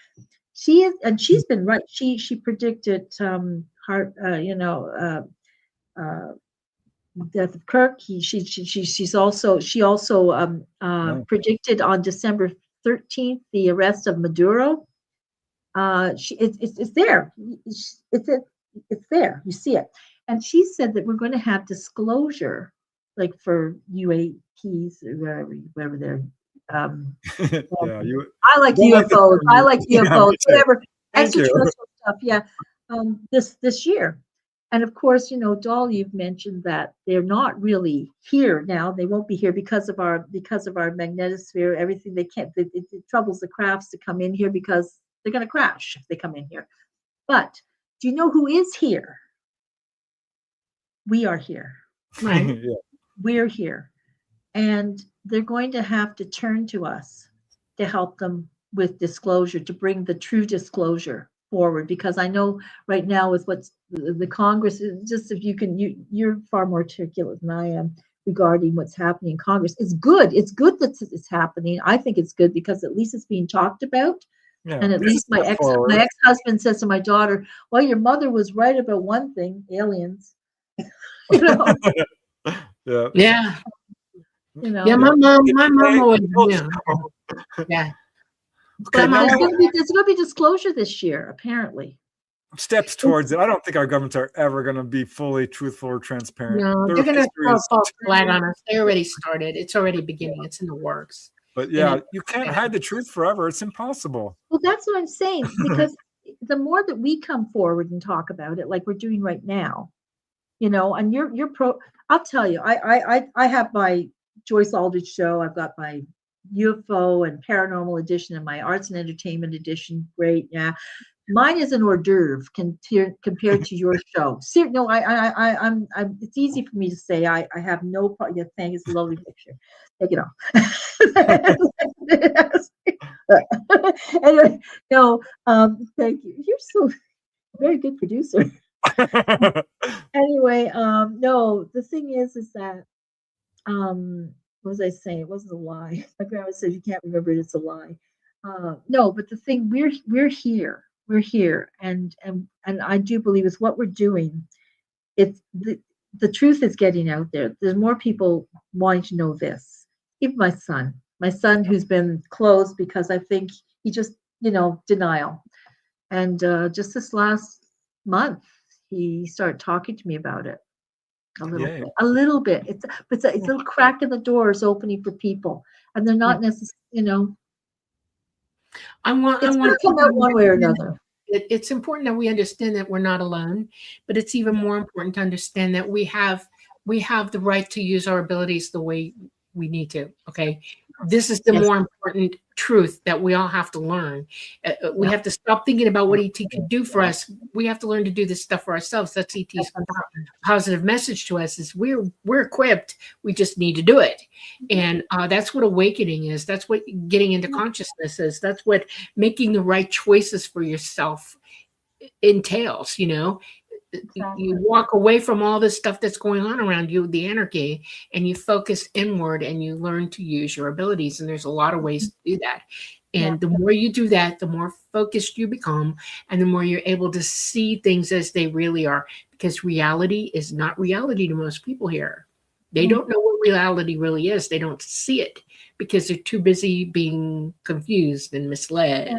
She is, and she's been right. She predicted death of Kirk. She also predicted on December 13th the arrest of Maduro. It's there. It's there. You see it. And she said that we're going to have disclosure, like for UAPs, wherever they're. I like UFOs. I like UFOs. Whatever extraterrestrial stuff. Yeah. This year. And of course, Doll, you've mentioned that they're not really here now. They won't be here because of our magnetosphere. Everything they can't. It troubles the crafts to come in here because they're going to crash if they come in here. But do you know who is here? We are here. Right? Yeah. We're here. And they're going to have to turn to us to help them with disclosure, to bring the true disclosure forward. Because I know right now with what's the Congress, just if you're far more articulate than I am regarding what's happening in Congress. It's good. It's good that it's happening. I think it's good because at least it's being talked about. Yeah, and at least my ex-husband says to my daughter, well, your mother was right about one thing, aliens. Yeah. Yeah, my mom always knew. Yeah. But there's going to be disclosure this year, apparently. Steps towards it. I don't think our governments are ever going to be fully truthful or transparent. No, they're going to throw a false flag on us. They already started. It's already beginning. It's in the works. But yeah, you can't hide the truth forever. It's impossible. Well, that's what I'm saying. Because the more that we come forward and talk about it, like we're doing right now, and you're pro. I'll tell you, I have my Joyce Aldrich show. I've got my UFO and Paranormal edition and my Arts and Entertainment edition. Great, yeah. Mine is an hors d'oeuvre compared to your show. No, I'm. It's easy for me to say. I have no problem. Yeah, thank you. It's a lovely picture. Take it off. Anyway, no. Thank you. You're so very good producer. Anyway, no. The thing is that what was I saying? It wasn't a lie. My grandma said you can't remember it. It's a lie. No, but the thing we're here. We're here, and I do believe it's what we're doing. It's the truth is getting out there. There's more people wanting to know this. Even my son who's been closed because I think he just denial. And just this last month, he started talking to me about it a little bit. It's a little crack in the doors opening for people, and they're not necessarily I want to come out one way or another. It's important that we understand that we're not alone, but it's even more important to understand that we have the right to use our abilities the way we need to. Okay, this is the more important truth that we all have to learn. We have to stop thinking about what ET can do for us. We have to learn to do this stuff for ourselves. That's ET's positive message to us: is we're equipped. We just need to do it. And that's what awakening is. That's what getting into consciousness is. That's what making the right choices for yourself entails. Exactly. You walk away from all this stuff that's going on around you, the anarchy, and you focus inward and you learn to use your abilities. And there's a lot of ways to do that. And the more you do that, the more focused you become, and the more you're able to see things as they really are. Because reality is not reality to most people here. They don't know what reality really is. They don't see it because they're too busy being confused and misled.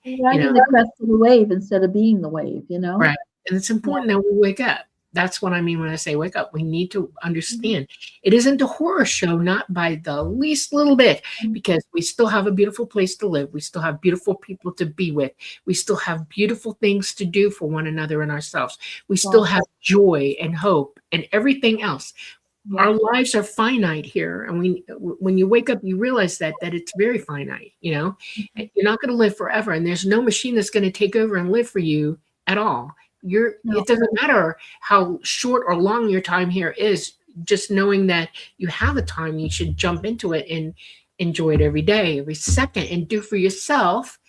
Riding the crest of the wave instead of being the wave, Right. And it's important that we wake up. That's what I mean when I say wake up. We need to understand it isn't a horror show, not by the least little bit, because we still have a beautiful place to live. We still have beautiful people to be with. We still have beautiful things to do for one another and ourselves. We still have joy and hope and everything else. Our lives are finite here, and when you wake up, you realize that it's very finite. You're not going to live forever, and there's no machine that's going to take over and live for you at all. It doesn't matter how short or long your time here is. Just knowing that you have a time, you should jump into it and enjoy it every day, every second, and do for yourself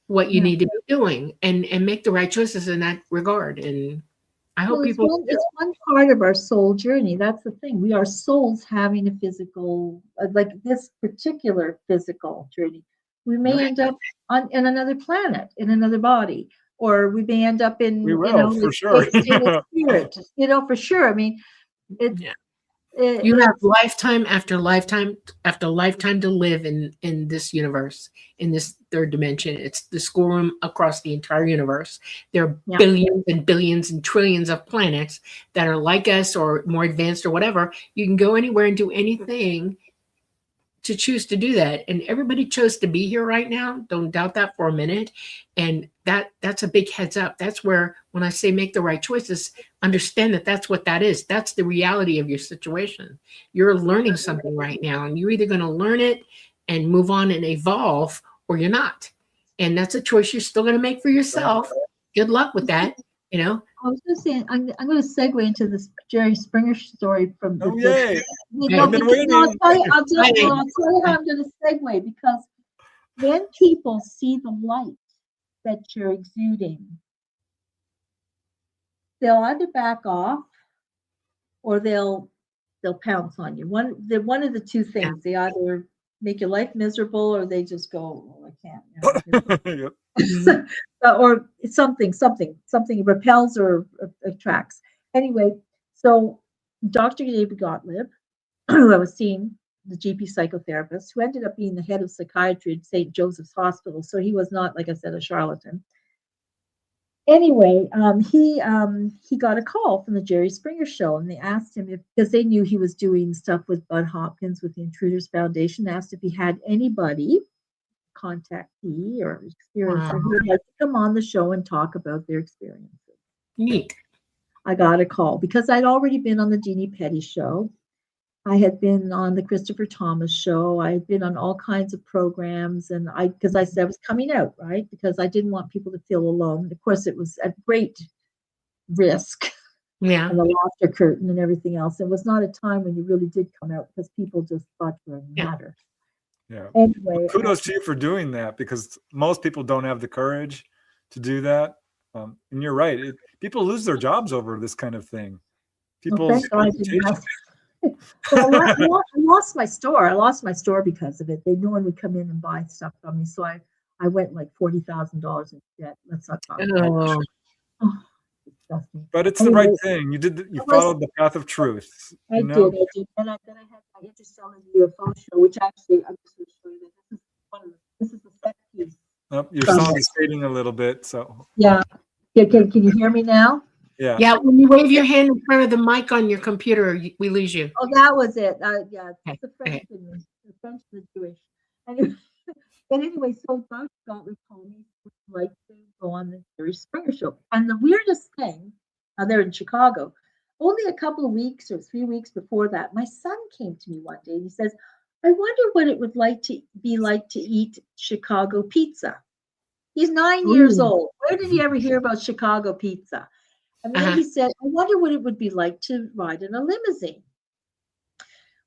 what you need to be doing, and make the right choices in that regard. And I hope people. It's one part of our soul journey. That's the thing. We are souls having a physical, like this particular physical journey. We may end up in another planet, in another body, or we may end up in, for sure. Spirit, for sure. I mean, you have lifetime after lifetime after lifetime to live in this universe, in this third dimension. It's the schoolroom across the entire universe. There are billions and billions and trillions of planets that are like us or more advanced or whatever. You can go anywhere and do anything to choose to do that. And everybody chose to be here right now. Don't doubt that for a minute. And that's a big heads up. That's where, when I say make the right choices, understand that that's what that is. That's the reality of your situation. You're learning something right now, and you're either going to learn it and move on and evolve, or you're not. And that's a choice you're still going to make for yourself. Good luck with that. I was going to say, I'm going to segue into this Jerry Springer story from the yay! I'll tell you how I'm going to segue, because when people see the light that you're exuding, they'll either back off or they'll pounce on you. One of the two things. They either make your life miserable, or they just go, "Oh, I can't." Or something repels or attracts. Anyway, so Dr. David Gottlieb, who I was seeing, the GP psychotherapist, who ended up being the head of psychiatry at St. Joseph's Hospital, so he was not, like I said, a charlatan. Anyway, he got a call from the Jerry Springer show, and they asked him because they knew he was doing stuff with Bud Hopkins with the Intruders Foundation, asked if he had anybody, contactee or experiencer, who would like to come on the show and talk about their experiences. Neat. I got a call because I'd already been on the Jeannie Petty show. I had been on the Christopher Thomas show. I had been on all kinds of programs, and because I said I was coming out, right? Because I didn't want people to feel alone. Of course, it was at great risk. Yeah. And the laughter curtain and everything else. It was not a time when you really did come out, because people just thought you were a matter. Yeah. Anyway, kudos to you for doing that, because most people don't have the courage to do that. And you're right. People lose their jobs over this kind of thing. People's well, I lost my store. I lost my store because of it. No one would come in and buy stuff from me. So I went like $40,000 in debt. Let's not talk about it. Oh, disgusting. But it's the right thing. You followed the path of truth. I did. And then I had my interstellar UFO show, which actually I'm just going to show you that this is the set piece. Oh, your song is fading a little bit. So yeah. Can you hear me now? Yeah. Yeah. When you wave your hand in front of the mic on your computer, we lose you. Oh, that was it. Yeah. Okay. The French in me. The French and the Jewish. Anyway, so Dr. Gottlieb told me would like to go on the Jerry Springer show. And the weirdest thing, they're in Chicago. Only a couple of weeks or 3 weeks before that, my son came to me one day and he says, "I wonder what it would be like to eat Chicago pizza." He's 9 years old. Where did he ever hear about Chicago pizza? And then he said, "I wonder what it would be like to ride in a limousine."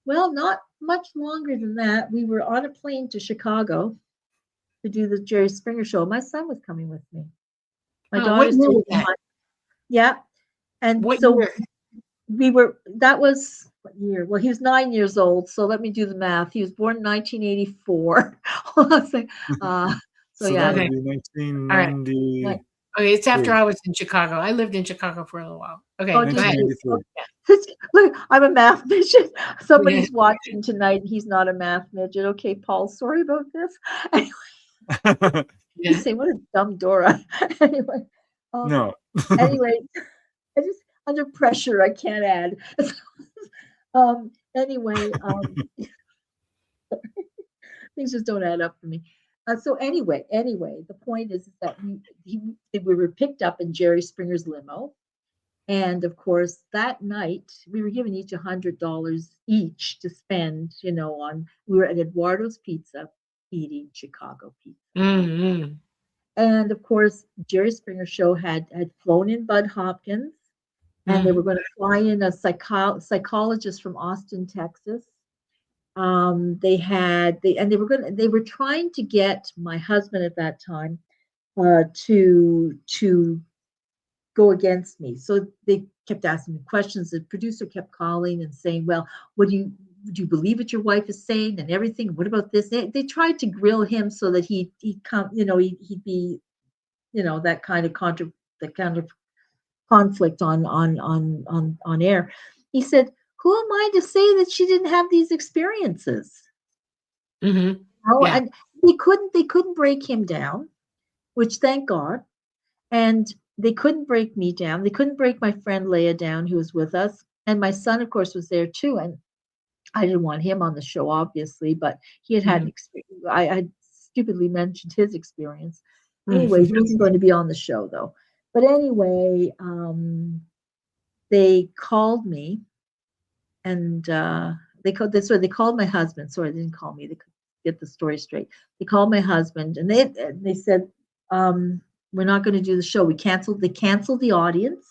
Well, not much longer than that. We were on a plane to Chicago to do the Jerry Springer show. My son was coming with me. My daughter's taking him. Yeah. And what so year? That was what year? Well, he was 9 years old. So let me do the math. He was born in 1984. So yeah. that would be 1990. Right. Okay, it's after I was in Chicago. I lived in Chicago for a little while. Okay, go ahead. Look, I'm a math midget. Somebody's watching tonight and he's not a math midget. Okay, Paul, sorry about this. Anyway, you say, what a dumb Dora. Anyway. No. Anyway, under pressure, I can't add. Anyway, things just don't add up for me. So anyway, the point is that we were picked up in Jerry Springer's limo. And of course, that night we were given each $100 each to spend, on, we were at Eduardo's Pizza eating Chicago pizza. Mm-hmm. And of course, Jerry Springer show had flown in Bud Hopkins, and they were going to fly in a psychologist from Austin, Texas. They were trying to get my husband at that time to go against me. So they kept asking me questions. The producer kept calling and saying, well, do you believe what your wife is saying and everything? What about this? They tried to grill him so that he'd come, he'd be, that kind of conflict on air. He said, who am I to say that she didn't have these experiences? Mm-hmm. Yeah. And they couldn't break him down, which thank God. And they couldn't break me down. They couldn't break my friend Leah down, who was with us. And my son, of course, was there too. And I didn't want him on the show, obviously, but he had an experience. I had stupidly mentioned his experience. Anyway, he wasn't going to be on the show, though. But anyway, they called me, and they called my husband. Sorry, they didn't call me. They could get the story straight. They called my husband, and they said, we're not going to do the show. They canceled the audience.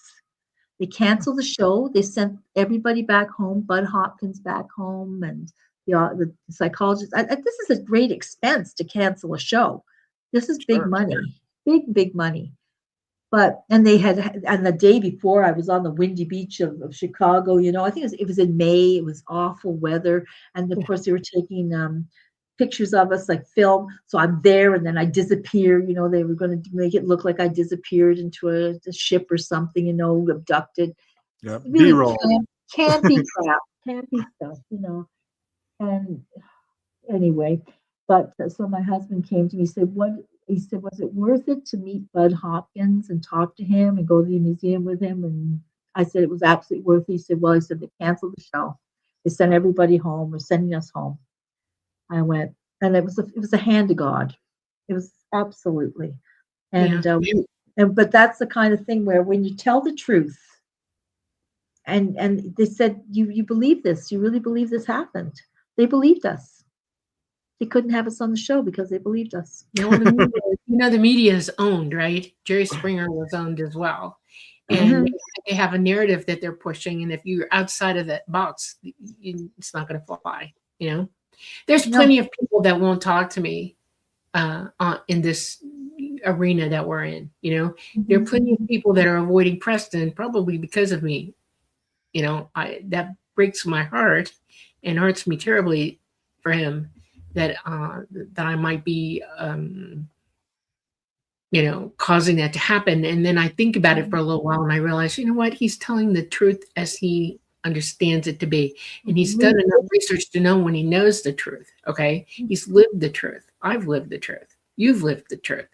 They canceled the show. They sent everybody back home, Bud Hopkins back home, and the psychologist. This is a great expense to cancel a show. This is big money, big money. And the day before, I was on the windy beach of Chicago. I think it was in May. It was awful weather, and of course they were taking pictures of us, like film. So I'm there, and then I disappear. They were going to make it look like I disappeared into a ship or something. Abducted. Yeah, really B-roll. Campy crap, campy stuff. And anyway, but so my husband came to me. He said, was it worth it to meet Bud Hopkins and talk to him and go to the museum with him? And I said it was absolutely worth it. He said, well, they canceled the show. They sent everybody home. We're sending us home. I went, and it was a hand of God. It was absolutely. And but that's the kind of thing where when you tell the truth, and they said, you believe this? You really believe this happened? They believed us. They couldn't have us on the show because they believed us. The media is owned, right? Jerry Springer was owned as well. And they have a narrative that they're pushing. And if you're outside of that box, it's not going to fly, There's plenty of people that won't talk to me in this arena that we're in, There are plenty of people that are avoiding Preston probably because of me. That breaks my heart and hurts me terribly for him that I might be, causing that to happen. And then I think about it for a little while and I realize, what? He's telling the truth as he understands it to be. And he's done enough research to know when he knows the truth. Okay. He's lived the truth. I've lived the truth. You've lived the truth.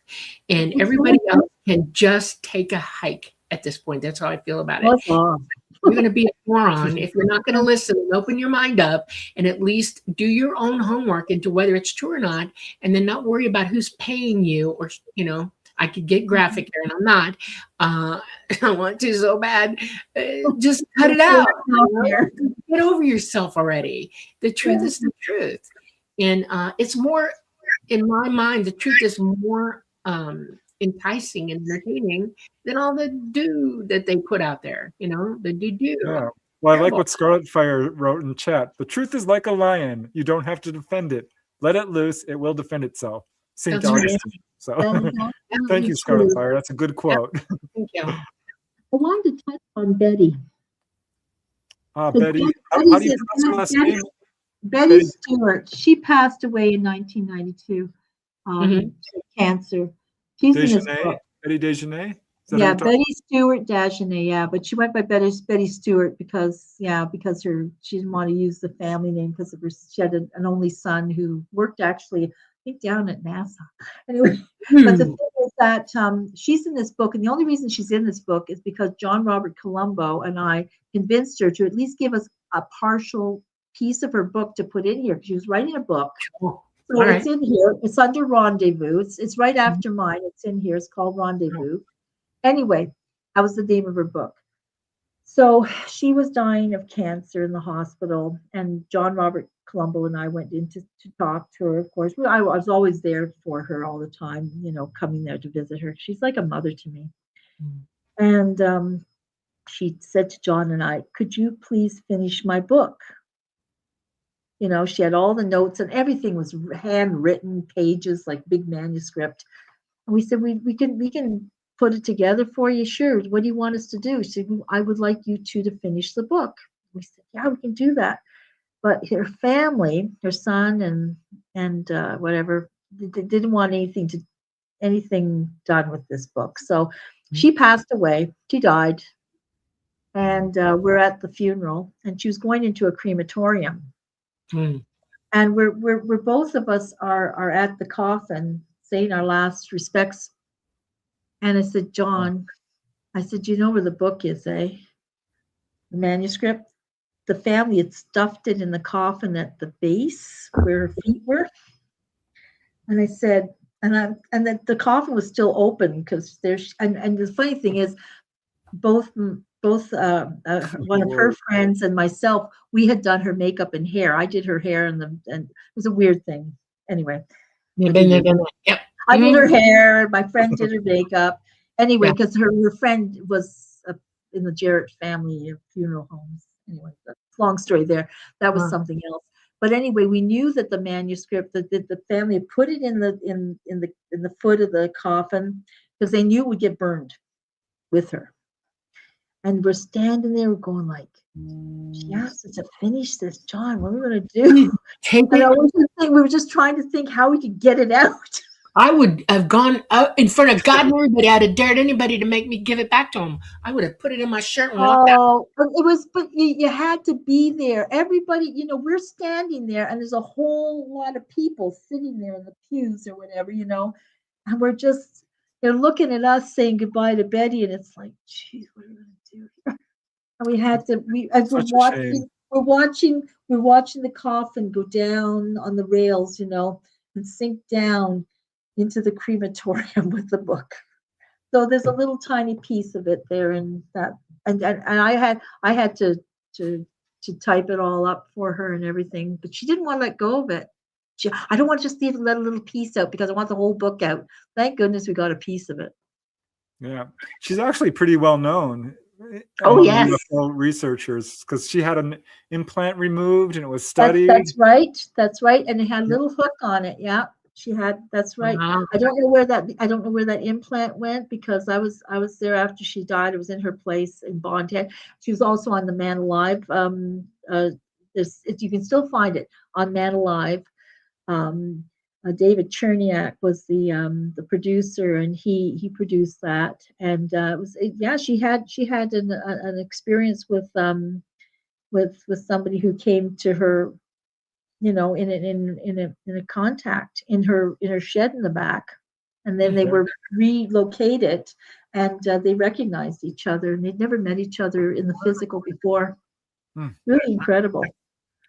And everybody else can just take a hike at this point. That's how I feel about it. You're going to be a moron if you're not going to listen and open your mind up and at least do your own homework into whether it's true or not, and then not worry about who's paying you or, I could get graphic here and I'm not. I want to so bad. Just cut it out. Get over yourself already. The truth is the truth. And it's more, in my mind, the truth is more enticing and entertaining than all the do that they put out there, the do. Yeah. Well, I like what Scarlet Fire wrote in chat. The truth is like a lion. You don't have to defend it. Let it loose. It will defend itself. St. Augustine. So thank you, Scarlet Fire. That's a good quote. Thank you. I wanted to touch on Betty. Betty. How do you pronounce her last name? Betty Stewart. She passed away in 1992 cancer. She's in this book. Betty Dejanay? Yeah, Betty Stewart Dagenet, yeah, but she went by Betty Stewart because she didn't want to use the family name because she had an only son who worked actually think down at NASA. Anyway, but the Hmm. thing is that she's in this book, and the only reason she's in this book is because John Robert Colombo and I convinced her to at least give us a partial piece of her book to put in here. She was writing a book. Oh, So all it's right. in here. It's under Rendezvous. It's right after mine. It's in here. It's called Rendezvous. Anyway, that was the name of her book. So she was dying of cancer in the hospital, and John Robert Colombo and I went in to talk to her. Of course, I was always there for her all the time, coming there to visit her. She's like a mother to me. Mm. And she said to John and I, "Could you please finish my book?" She had all the notes and everything was handwritten pages, like big manuscript. And we said, we can put it together for you. Sure. What do you want us to do? She said, I would like you two to finish the book. We said, yeah, we can do that. But her family, her son and whatever, they didn't want anything done with this book. So she passed away. She died. And we're at the funeral, and she was going into a crematorium. Mm. And we're both of us are at the coffin saying our last respects. And I said, John, I said, you know where the book is, eh? The manuscript. The family had stuffed it in the coffin at the base where her feet were. And I said, and the coffin was still open because there's and the funny thing is, both one of her friends and myself, we had done her makeup and hair. I did her hair and it was a weird thing. Anyway, Yep. I did her hair. My friend did her makeup. Anyway, Yeah. because her friend was in the Jarrett family of funeral homes. Anyway, long story there. That was something else. But anyway, we knew that the manuscript that the family had put it in the foot of the coffin because they knew it would get burned with her. And we're standing there, we're going like, she asked us to finish this, John. What are we going to do? And we were just trying to think how we could get it out. I would have gone out in front of God and everybody. I'd have dared anybody to make me give it back to him. I would have put it in my shirt and walked out. But you had to be there. Everybody, we're standing there, and there's a whole lot of people sitting there in the pews or whatever, and we're just. They're looking at us saying goodbye to Betty, and it's like, geez, what are we going to do here? And we had to. We're watching the coffin go down on the rails, and sink down into the crematorium with the book. So there's a little tiny piece of it there, and that, and I had to type it all up for her and everything, but she didn't want to let go of it. I don't want to just let a little piece out because I want the whole book out. Thank goodness we got a piece of it. Yeah, she's actually pretty well known. Oh yes, UFO researchers, because she had an implant removed and it was studied. That's right, and it had a little hook on it. Yeah, she had. That's right. Wow. I don't know where that implant went because I was there after she died. It was in her place in Bond Head. She was also on the Man Alive. You can still find it on Man Alive. David Cherniak was the producer, and he produced that. And she had an experience with somebody who came to her, in a contact in her shed in the back, and then they were relocated, and they recognized each other, and they'd never met each other in the physical before. Really incredible.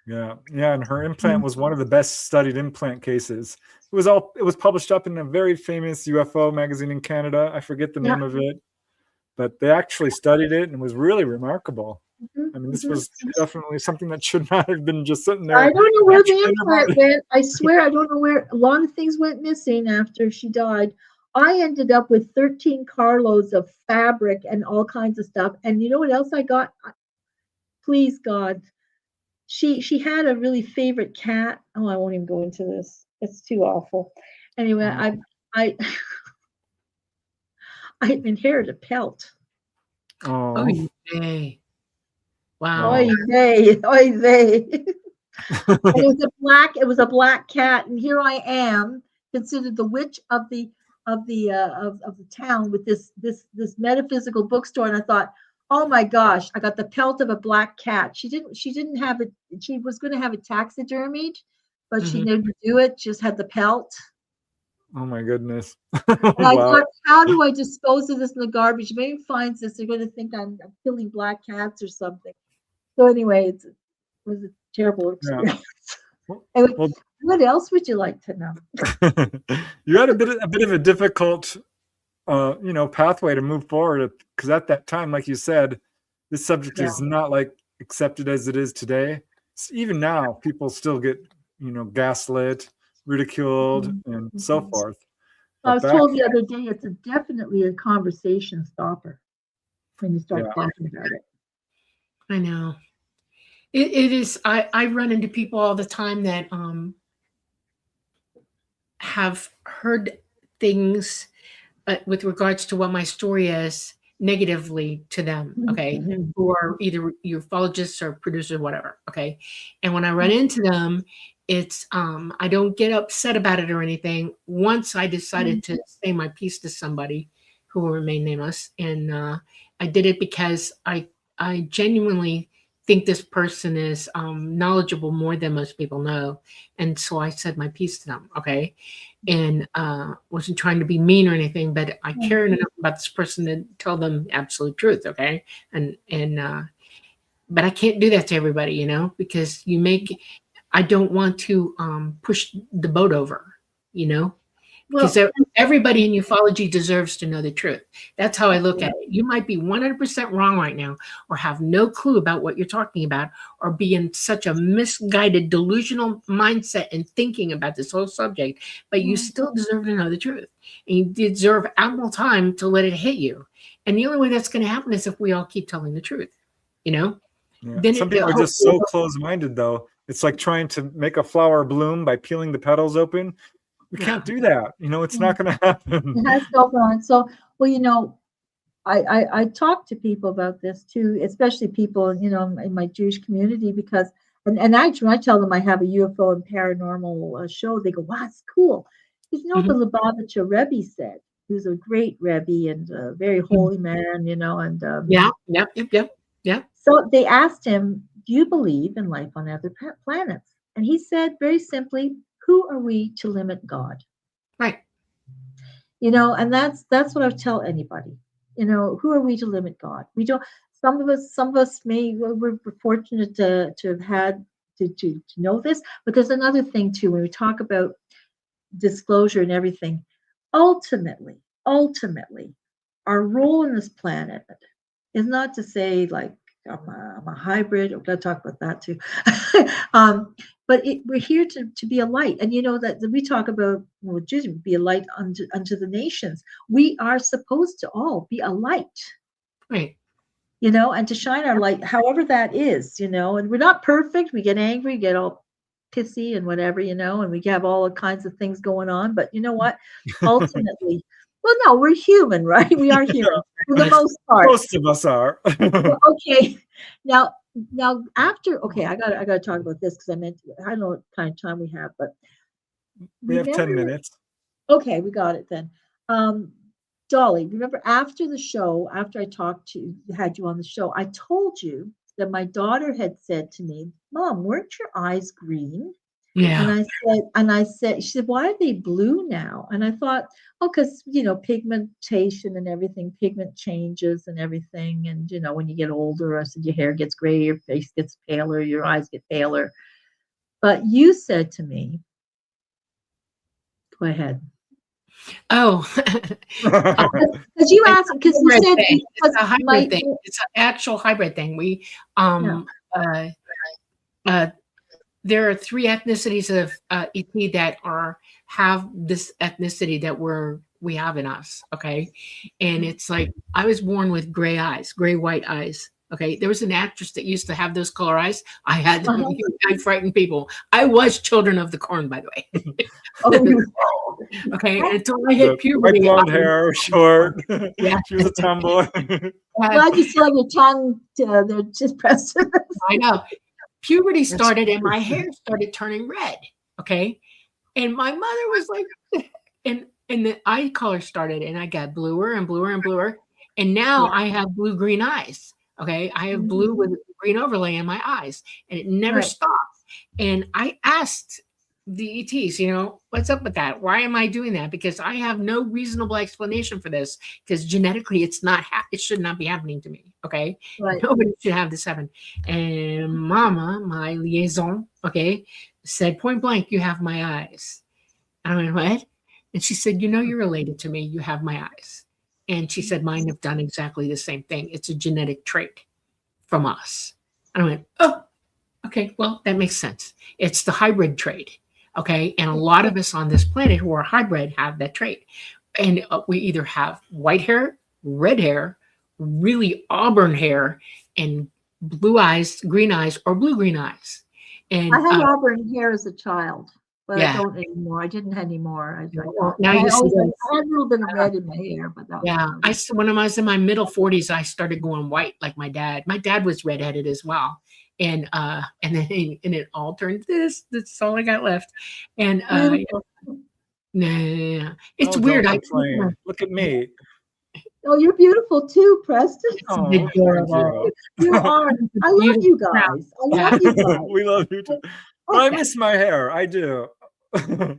Yeah, and her implant was one of the best studied implant cases. It was published up in a very famous UFO magazine in Canada. I forget the name of it, but they actually studied it and it was really remarkable. I mean, this was definitely something that should not have been just sitting there. I don't know where the implant went. I swear, I don't know where. A lot of things went missing after she died. I ended up with 13 carloads of fabric and all kinds of stuff. And you know what else I got? Please, God. She had a really favorite cat. Oh, I won't even go into this. It's too awful. Anyway, I inherited a pelt. Oh, yay. Wow. Oy vey, oy vey. It was a black cat, and here I am, considered the witch of the town with this metaphysical bookstore, and I thought, oh my gosh, I got the pelt of a black cat. She didn't have it. She was going to have it taxidermied, but she Mhm. didn't do it. Just had the pelt. Oh my goodness. And I Wow. thought, how do I dispose of this in the garbage? If anyone finds this, they're going to think I'm killing black cats or something. So anyway, it was a terrible Yeah. experience. Well, Anyway, well, what else would you like to know? you had a bit of a difficult, pathway to move forward, because at that time, like you said, this subject Yeah. is not like accepted as it is today. Even now, people still get, gaslit, ridiculed, and so Mhm. forth. I But was back, told the other day it's definitely a conversation stopper when you start yeah, talking about it. I know. It is. I run into people all the time that have heard things with regards to what my story is negatively to them, okay, Mhm. who are either ufologists or producers, whatever, okay. And when I run into them, it's I don't get upset about it or anything. Once I decided to say my piece to somebody who will remain nameless, and I did it because I genuinely think this person is knowledgeable more than most people know, and so I said my piece to them, okay, and wasn't trying to be mean or anything, but I cared enough about this person to tell them absolute truth, okay, and but I can't do that to everybody, because I don't want to push the boat over, because Well, everybody in ufology deserves to know the truth. That's how I look at it. You might be 100% wrong right now, or have no clue about what you're talking about, or be in such a misguided, delusional mindset and thinking about this whole subject, but you still deserve to know the truth. And you deserve ample time to let it hit you. And the only way that's going to happen is if we all keep telling the truth, yeah. Then Some people are just so close-minded, though. It's like trying to make a flower bloom by peeling the petals open. We can't do that. It's not going to happen. it has to open on. So, well, I talk to people about this too, especially people, in my Jewish community, because, and actually, when I tell them I have a UFO and paranormal show, they go, wow, it's cool. Because the Lubavitcher Rebbe said, who's a great Rebbe and a very holy man, and yeah. so they asked him, do you believe in life on other planets? And he said very simply, who are we to limit God? Right. And that's what I would tell anybody. Who are we to limit God? We don't. Some of us we're fortunate to have had to know this, but there's another thing too. When we talk about disclosure and everything, ultimately, our role in this planet is not to say like I'm a hybrid. We're going to talk about that too. But we're here to be a light. And that we talk about, be a light unto the nations. We are supposed to all be a light. Right. And to shine our light, however that is, and we're not perfect. We get angry, get all pissy and whatever, and we have all kinds of things going on. But you know what? Ultimately, well, no, we're human, right? We are human for the most part. Most of us are. Well, okay. Now after, okay, I gotta talk about this because I don't know what kind of time we have, but We have 10 minutes. Okay, we got it then. Dolly, remember after the show, after I had you on the show, I told you that my daughter had said to me, Mom, weren't your eyes green? Yeah. And I said, she said, why are they blue now? And I thought, because, pigmentation and everything, pigment changes and everything. And, when you get older, I said, your hair gets gray, your face gets paler, your eyes get paler. But you said to me, go ahead. Oh, Because you asked, because you said it's a hybrid thing. It's an actual hybrid thing. We there are 3 ethnicities of ET that have this ethnicity that we have in us. Okay, and it's like I was born with gray eyes, gray white eyes. Okay, there was an actress that used to have those color eyes. I had them. I frightened people. I was Children of the Corn, by the way. Okay, until I hit puberty. White blonde hair, short. Yeah, she was a tomboy. Glad you still have your tongue. They're just pressed. I know. Puberty started and my hair started turning red. Okay, and my mother was like, and the eye color started, and I got bluer and bluer and bluer, and now I have blue green eyes. Okay, I have blue with green overlay in my eyes, and it never stopped. And I asked the ETs, you know, what's up with that? Why am I doing that? Because I have no reasonable explanation for this, because genetically it's not, it should not be happening to me. Okay. Right. Nobody should have this happen. And Mama, my liaison, okay, said point blank, you have my eyes. I went, what? And she said, you know, you're related to me. You have my eyes. And she said, mine have done exactly the same thing. It's a genetic trait from us. And I went, oh, okay, well, that makes sense. It's the hybrid trait. Okay. And a lot of us on this planet who are hybrid have that trait. And we either have white hair, red hair, really auburn hair, and blue eyes, green eyes, or blue-green eyes. And I had auburn hair as a child, but yeah. I don't anymore. I didn't anymore. Well, now you see I had a little bit of red in my hair, but that was when I was in my middle 40s, I started going white like my dad. My dad was redheaded as well. And then it all turned this. That's all I got left. And it's weird. Look at me. Oh, you're beautiful too, Preston. Oh, adorable. You are. I love you guys. I love you guys. We love you too. Well, I miss my hair. I do. I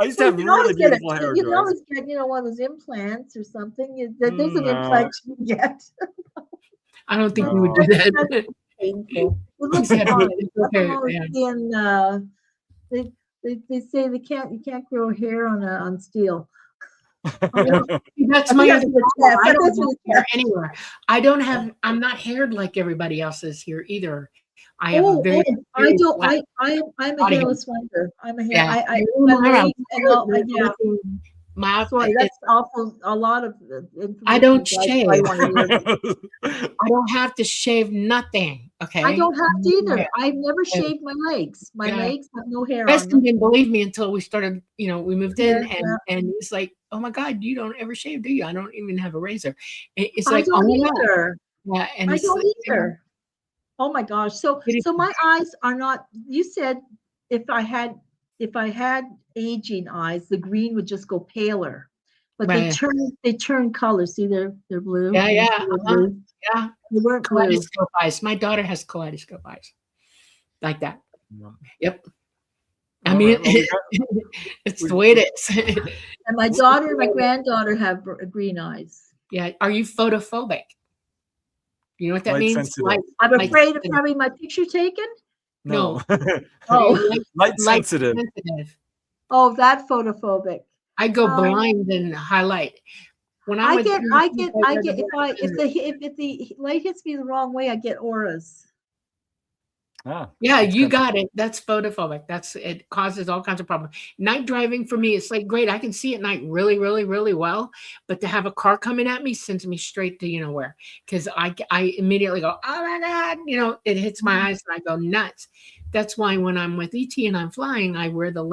used to have really beautiful hair. You can always get, one of those implants or something. There's an implant you can get. I don't think we would do that. Painful. It looks fine. They say you can't grow hair on steel. That's my other problem. I don't have hair anywhere. I'm not haired like everybody else is here either. I have a very I'm a hairless wonder. I'm a hair. That's awful. A lot of I don't shave. I don't have to shave nothing. Okay. I don't have to either. I've never shaved my legs. My legs have no hair Preston on them. didn't believe me until we started, we moved in and he's like, oh my God, you don't ever shave, do you? I don't even have a razor. It's like, I don't either. Yeah, and I don't either. Oh my gosh. So my eyes are not, you said if I had aging eyes, the green would just go paler. But they turn color. See, they're blue. Yeah. Blue. Yeah. They weren't blue. Kaleidoscope eyes. My daughter has kaleidoscope eyes. Like that. Yep. I mean, it's the way it is. And my daughter and my granddaughter have green eyes. Yeah. Are you photophobic? You know what that means? I'm afraid of having my picture taken. No. Oh, light sensitive. Oh, that photophobic. I go blind and highlight. When I get if the light hits me the wrong way, I get auras. Yeah, you got it. That's photophobic. It causes all kinds of problems. Night driving for me, it's like great. I can see at night really, really, really well. But to have a car coming at me sends me straight to where, because I immediately go, oh my God, it hits my eyes and I go nuts. That's why when I'm with ET and I'm flying, I wear the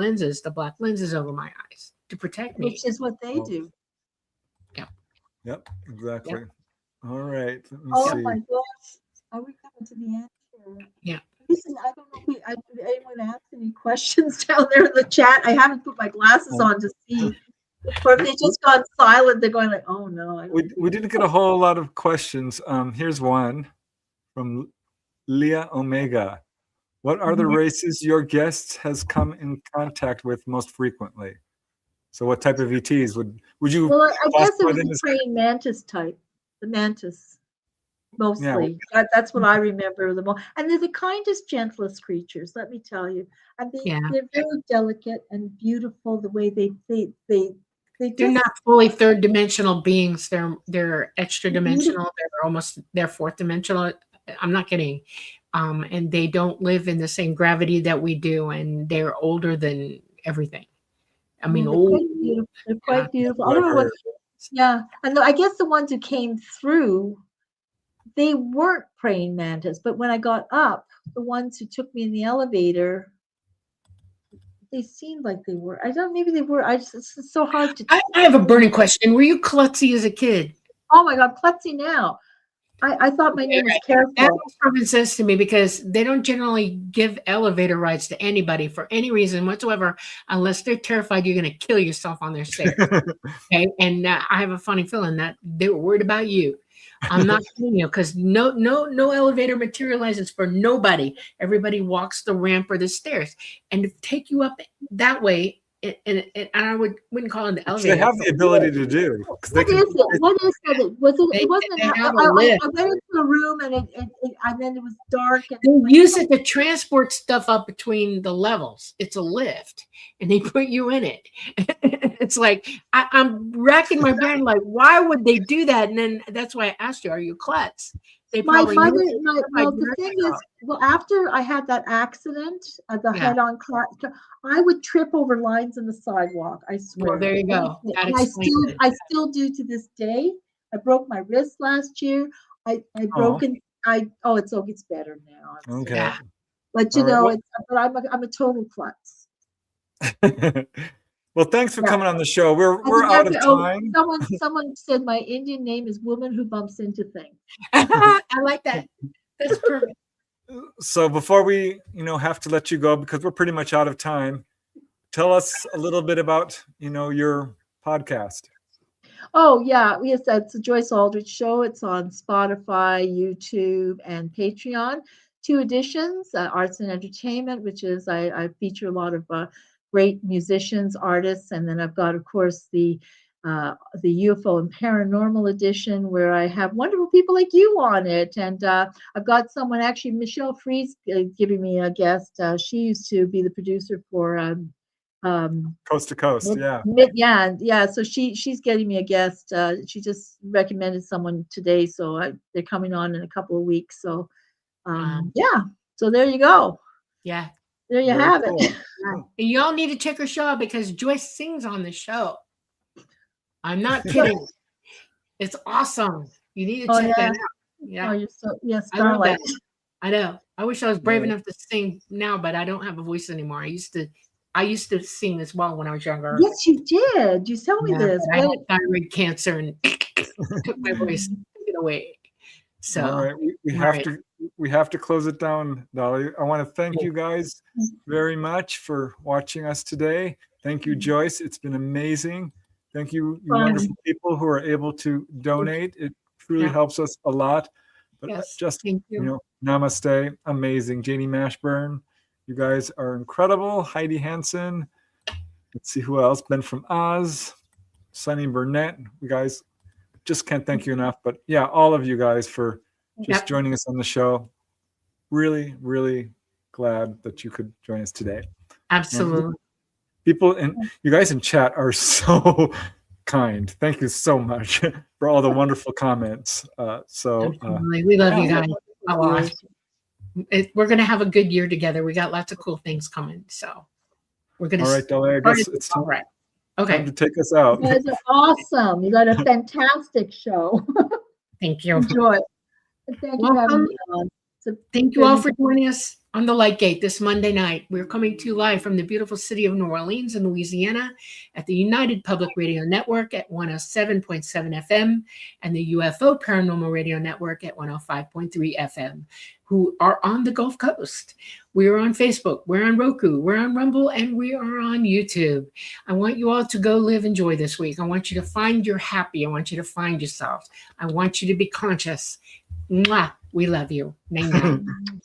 black lenses over my eyes to protect me. Which is what they do. Yep, exactly. Yep. All right. Let me see. My gosh. Are we coming to the end here? Yeah. Listen, I don't know if anyone asked any questions down there in the chat. I haven't put my glasses on to see. Or if they just gone silent, they're going like, oh no. We didn't get a whole lot of questions. Here's one from Leah Omega. What are the races your guests has come in contact with most frequently? So what type of ETs would you? Well, I guess it was the praying mantis type, the mantis, mostly. Yeah. That's what I remember the most. And they're the kindest, gentlest creatures, let me tell you. And they're very delicate and beautiful the way they're not fully third dimensional beings. They're extra dimensional. They're fourth dimensional. I'm not kidding. And they don't live in the same gravity that we do, and they're older than everything. I mean, they're quite beautiful. I don't know what, and I guess the ones who came through, they weren't praying mantis, but when I got up, the ones who took me in the elevator, they seemed like they were. Maybe they were. It's so hard to. I have a burning question. Were you klutzy as a kid? Oh my God, klutzy now. I thought my name was Careful. That makes sense to me because they don't generally give elevator rides to anybody for any reason whatsoever, unless they're terrified you're going to kill yourself on their stairs. Okay, and I have a funny feeling that they were worried about you. I'm not kidding you, because no elevator materializes for nobody. Everybody walks the ramp or the stairs, and to take you up that way, and I wouldn't call it the Which elevator. they have the ability to do. 'Cause they What can- is it? What is that? Was it? They- It wasn't. they have a I lift. went into a room and and then it was dark. And They use it to transport stuff up between the levels. It's a lift, and they put you in it. It's like I'm racking my brain, like, why would they do that? And then that's why I asked you, are you klutz? They My probably mother, knew it. well, the thing is, well, after I had that accident, the Yeah. head-on crash, I would trip over lines in the sidewalk. I swear. Well, there you go. That And explains it. I still do to this day. I broke my wrist last year. I broken. Oh, it's better now. Okay. Yeah. But you All right, know, well- I'm a total klutz. Well, thanks for Yeah. coming on the show. We're I out of think oh, time. someone said my Indian name is woman who bumps into things. I like that. That's perfect. So before we, have to let you go because we're pretty much out of time, tell us a little bit about, your podcast. Oh yeah, yes, that's the Joyce Aldrich Show. It's on Spotify, YouTube, and Patreon. 2 editions, Arts and Entertainment, which is I feature a lot of great musicians, artists, and then I've got, of course, the UFO and Paranormal edition, where I have wonderful people like you on it, and I've got someone, actually, Michelle Freeze, giving me a guest. She used to be the producer for Coast to Coast, yeah. Yeah. So she's getting me a guest. She just recommended someone today, so they're coming on in a couple of weeks. So yeah. So there you go. Yeah. There you Very have cool. it. And y'all need to check her show out because Joyce sings on the show. I'm not kidding. It's awesome. You need to Oh, check yeah. that out. Yeah. Oh, you're so I love Starlight. that. I know. I wish I was brave Yeah. enough to sing now, but I don't have a voice anymore. I used to sing as well when I was younger. Yes, you did. You tell me Yeah, this. but I had thyroid cancer and took my voice away. So All right, we have to close it down, Dolly. I want to thank you guys very much for watching us today. Thank you, Joyce. It's been amazing. Thank you, you wonderful people who are able to donate. It truly helps us a lot. But Yes, just thank you. namaste. Amazing. Janie Mashburn, you guys are incredible. Heidi Hansen. Let's see who else. Ben from Oz. Sunny Burnett. You guys, just can't thank you enough. But yeah, all of you guys for just joining us on the show. Really, really glad that you could join us today. Absolutely. People and you guys in chat are so kind. Thank you so much for all the wonderful comments. Absolutely. We love you guys a lot. We're going to have a good year together. We got lots of cool things coming. So we're going to. All right, Dolly, I guess it's all right. Okay. time to take us out. You guys are awesome. You got a fantastic show. Thank you. Enjoy. Thank you for having me on. Thank you all for joining us on the Light Gate this Monday night. We're coming to you live from the beautiful city of New Orleans in Louisiana at the United Public Radio Network at 107.7 FM and the UFO Paranormal Radio Network at 105.3 FM, who are on the Gulf Coast. We are on Facebook, we're on Roku, we're on Rumble, and we are on YouTube. I want you all to go live and joy this week. I want you to find your happy. I want you to find yourself. I want you to be conscious. Mwah. We love you. Nang, nang.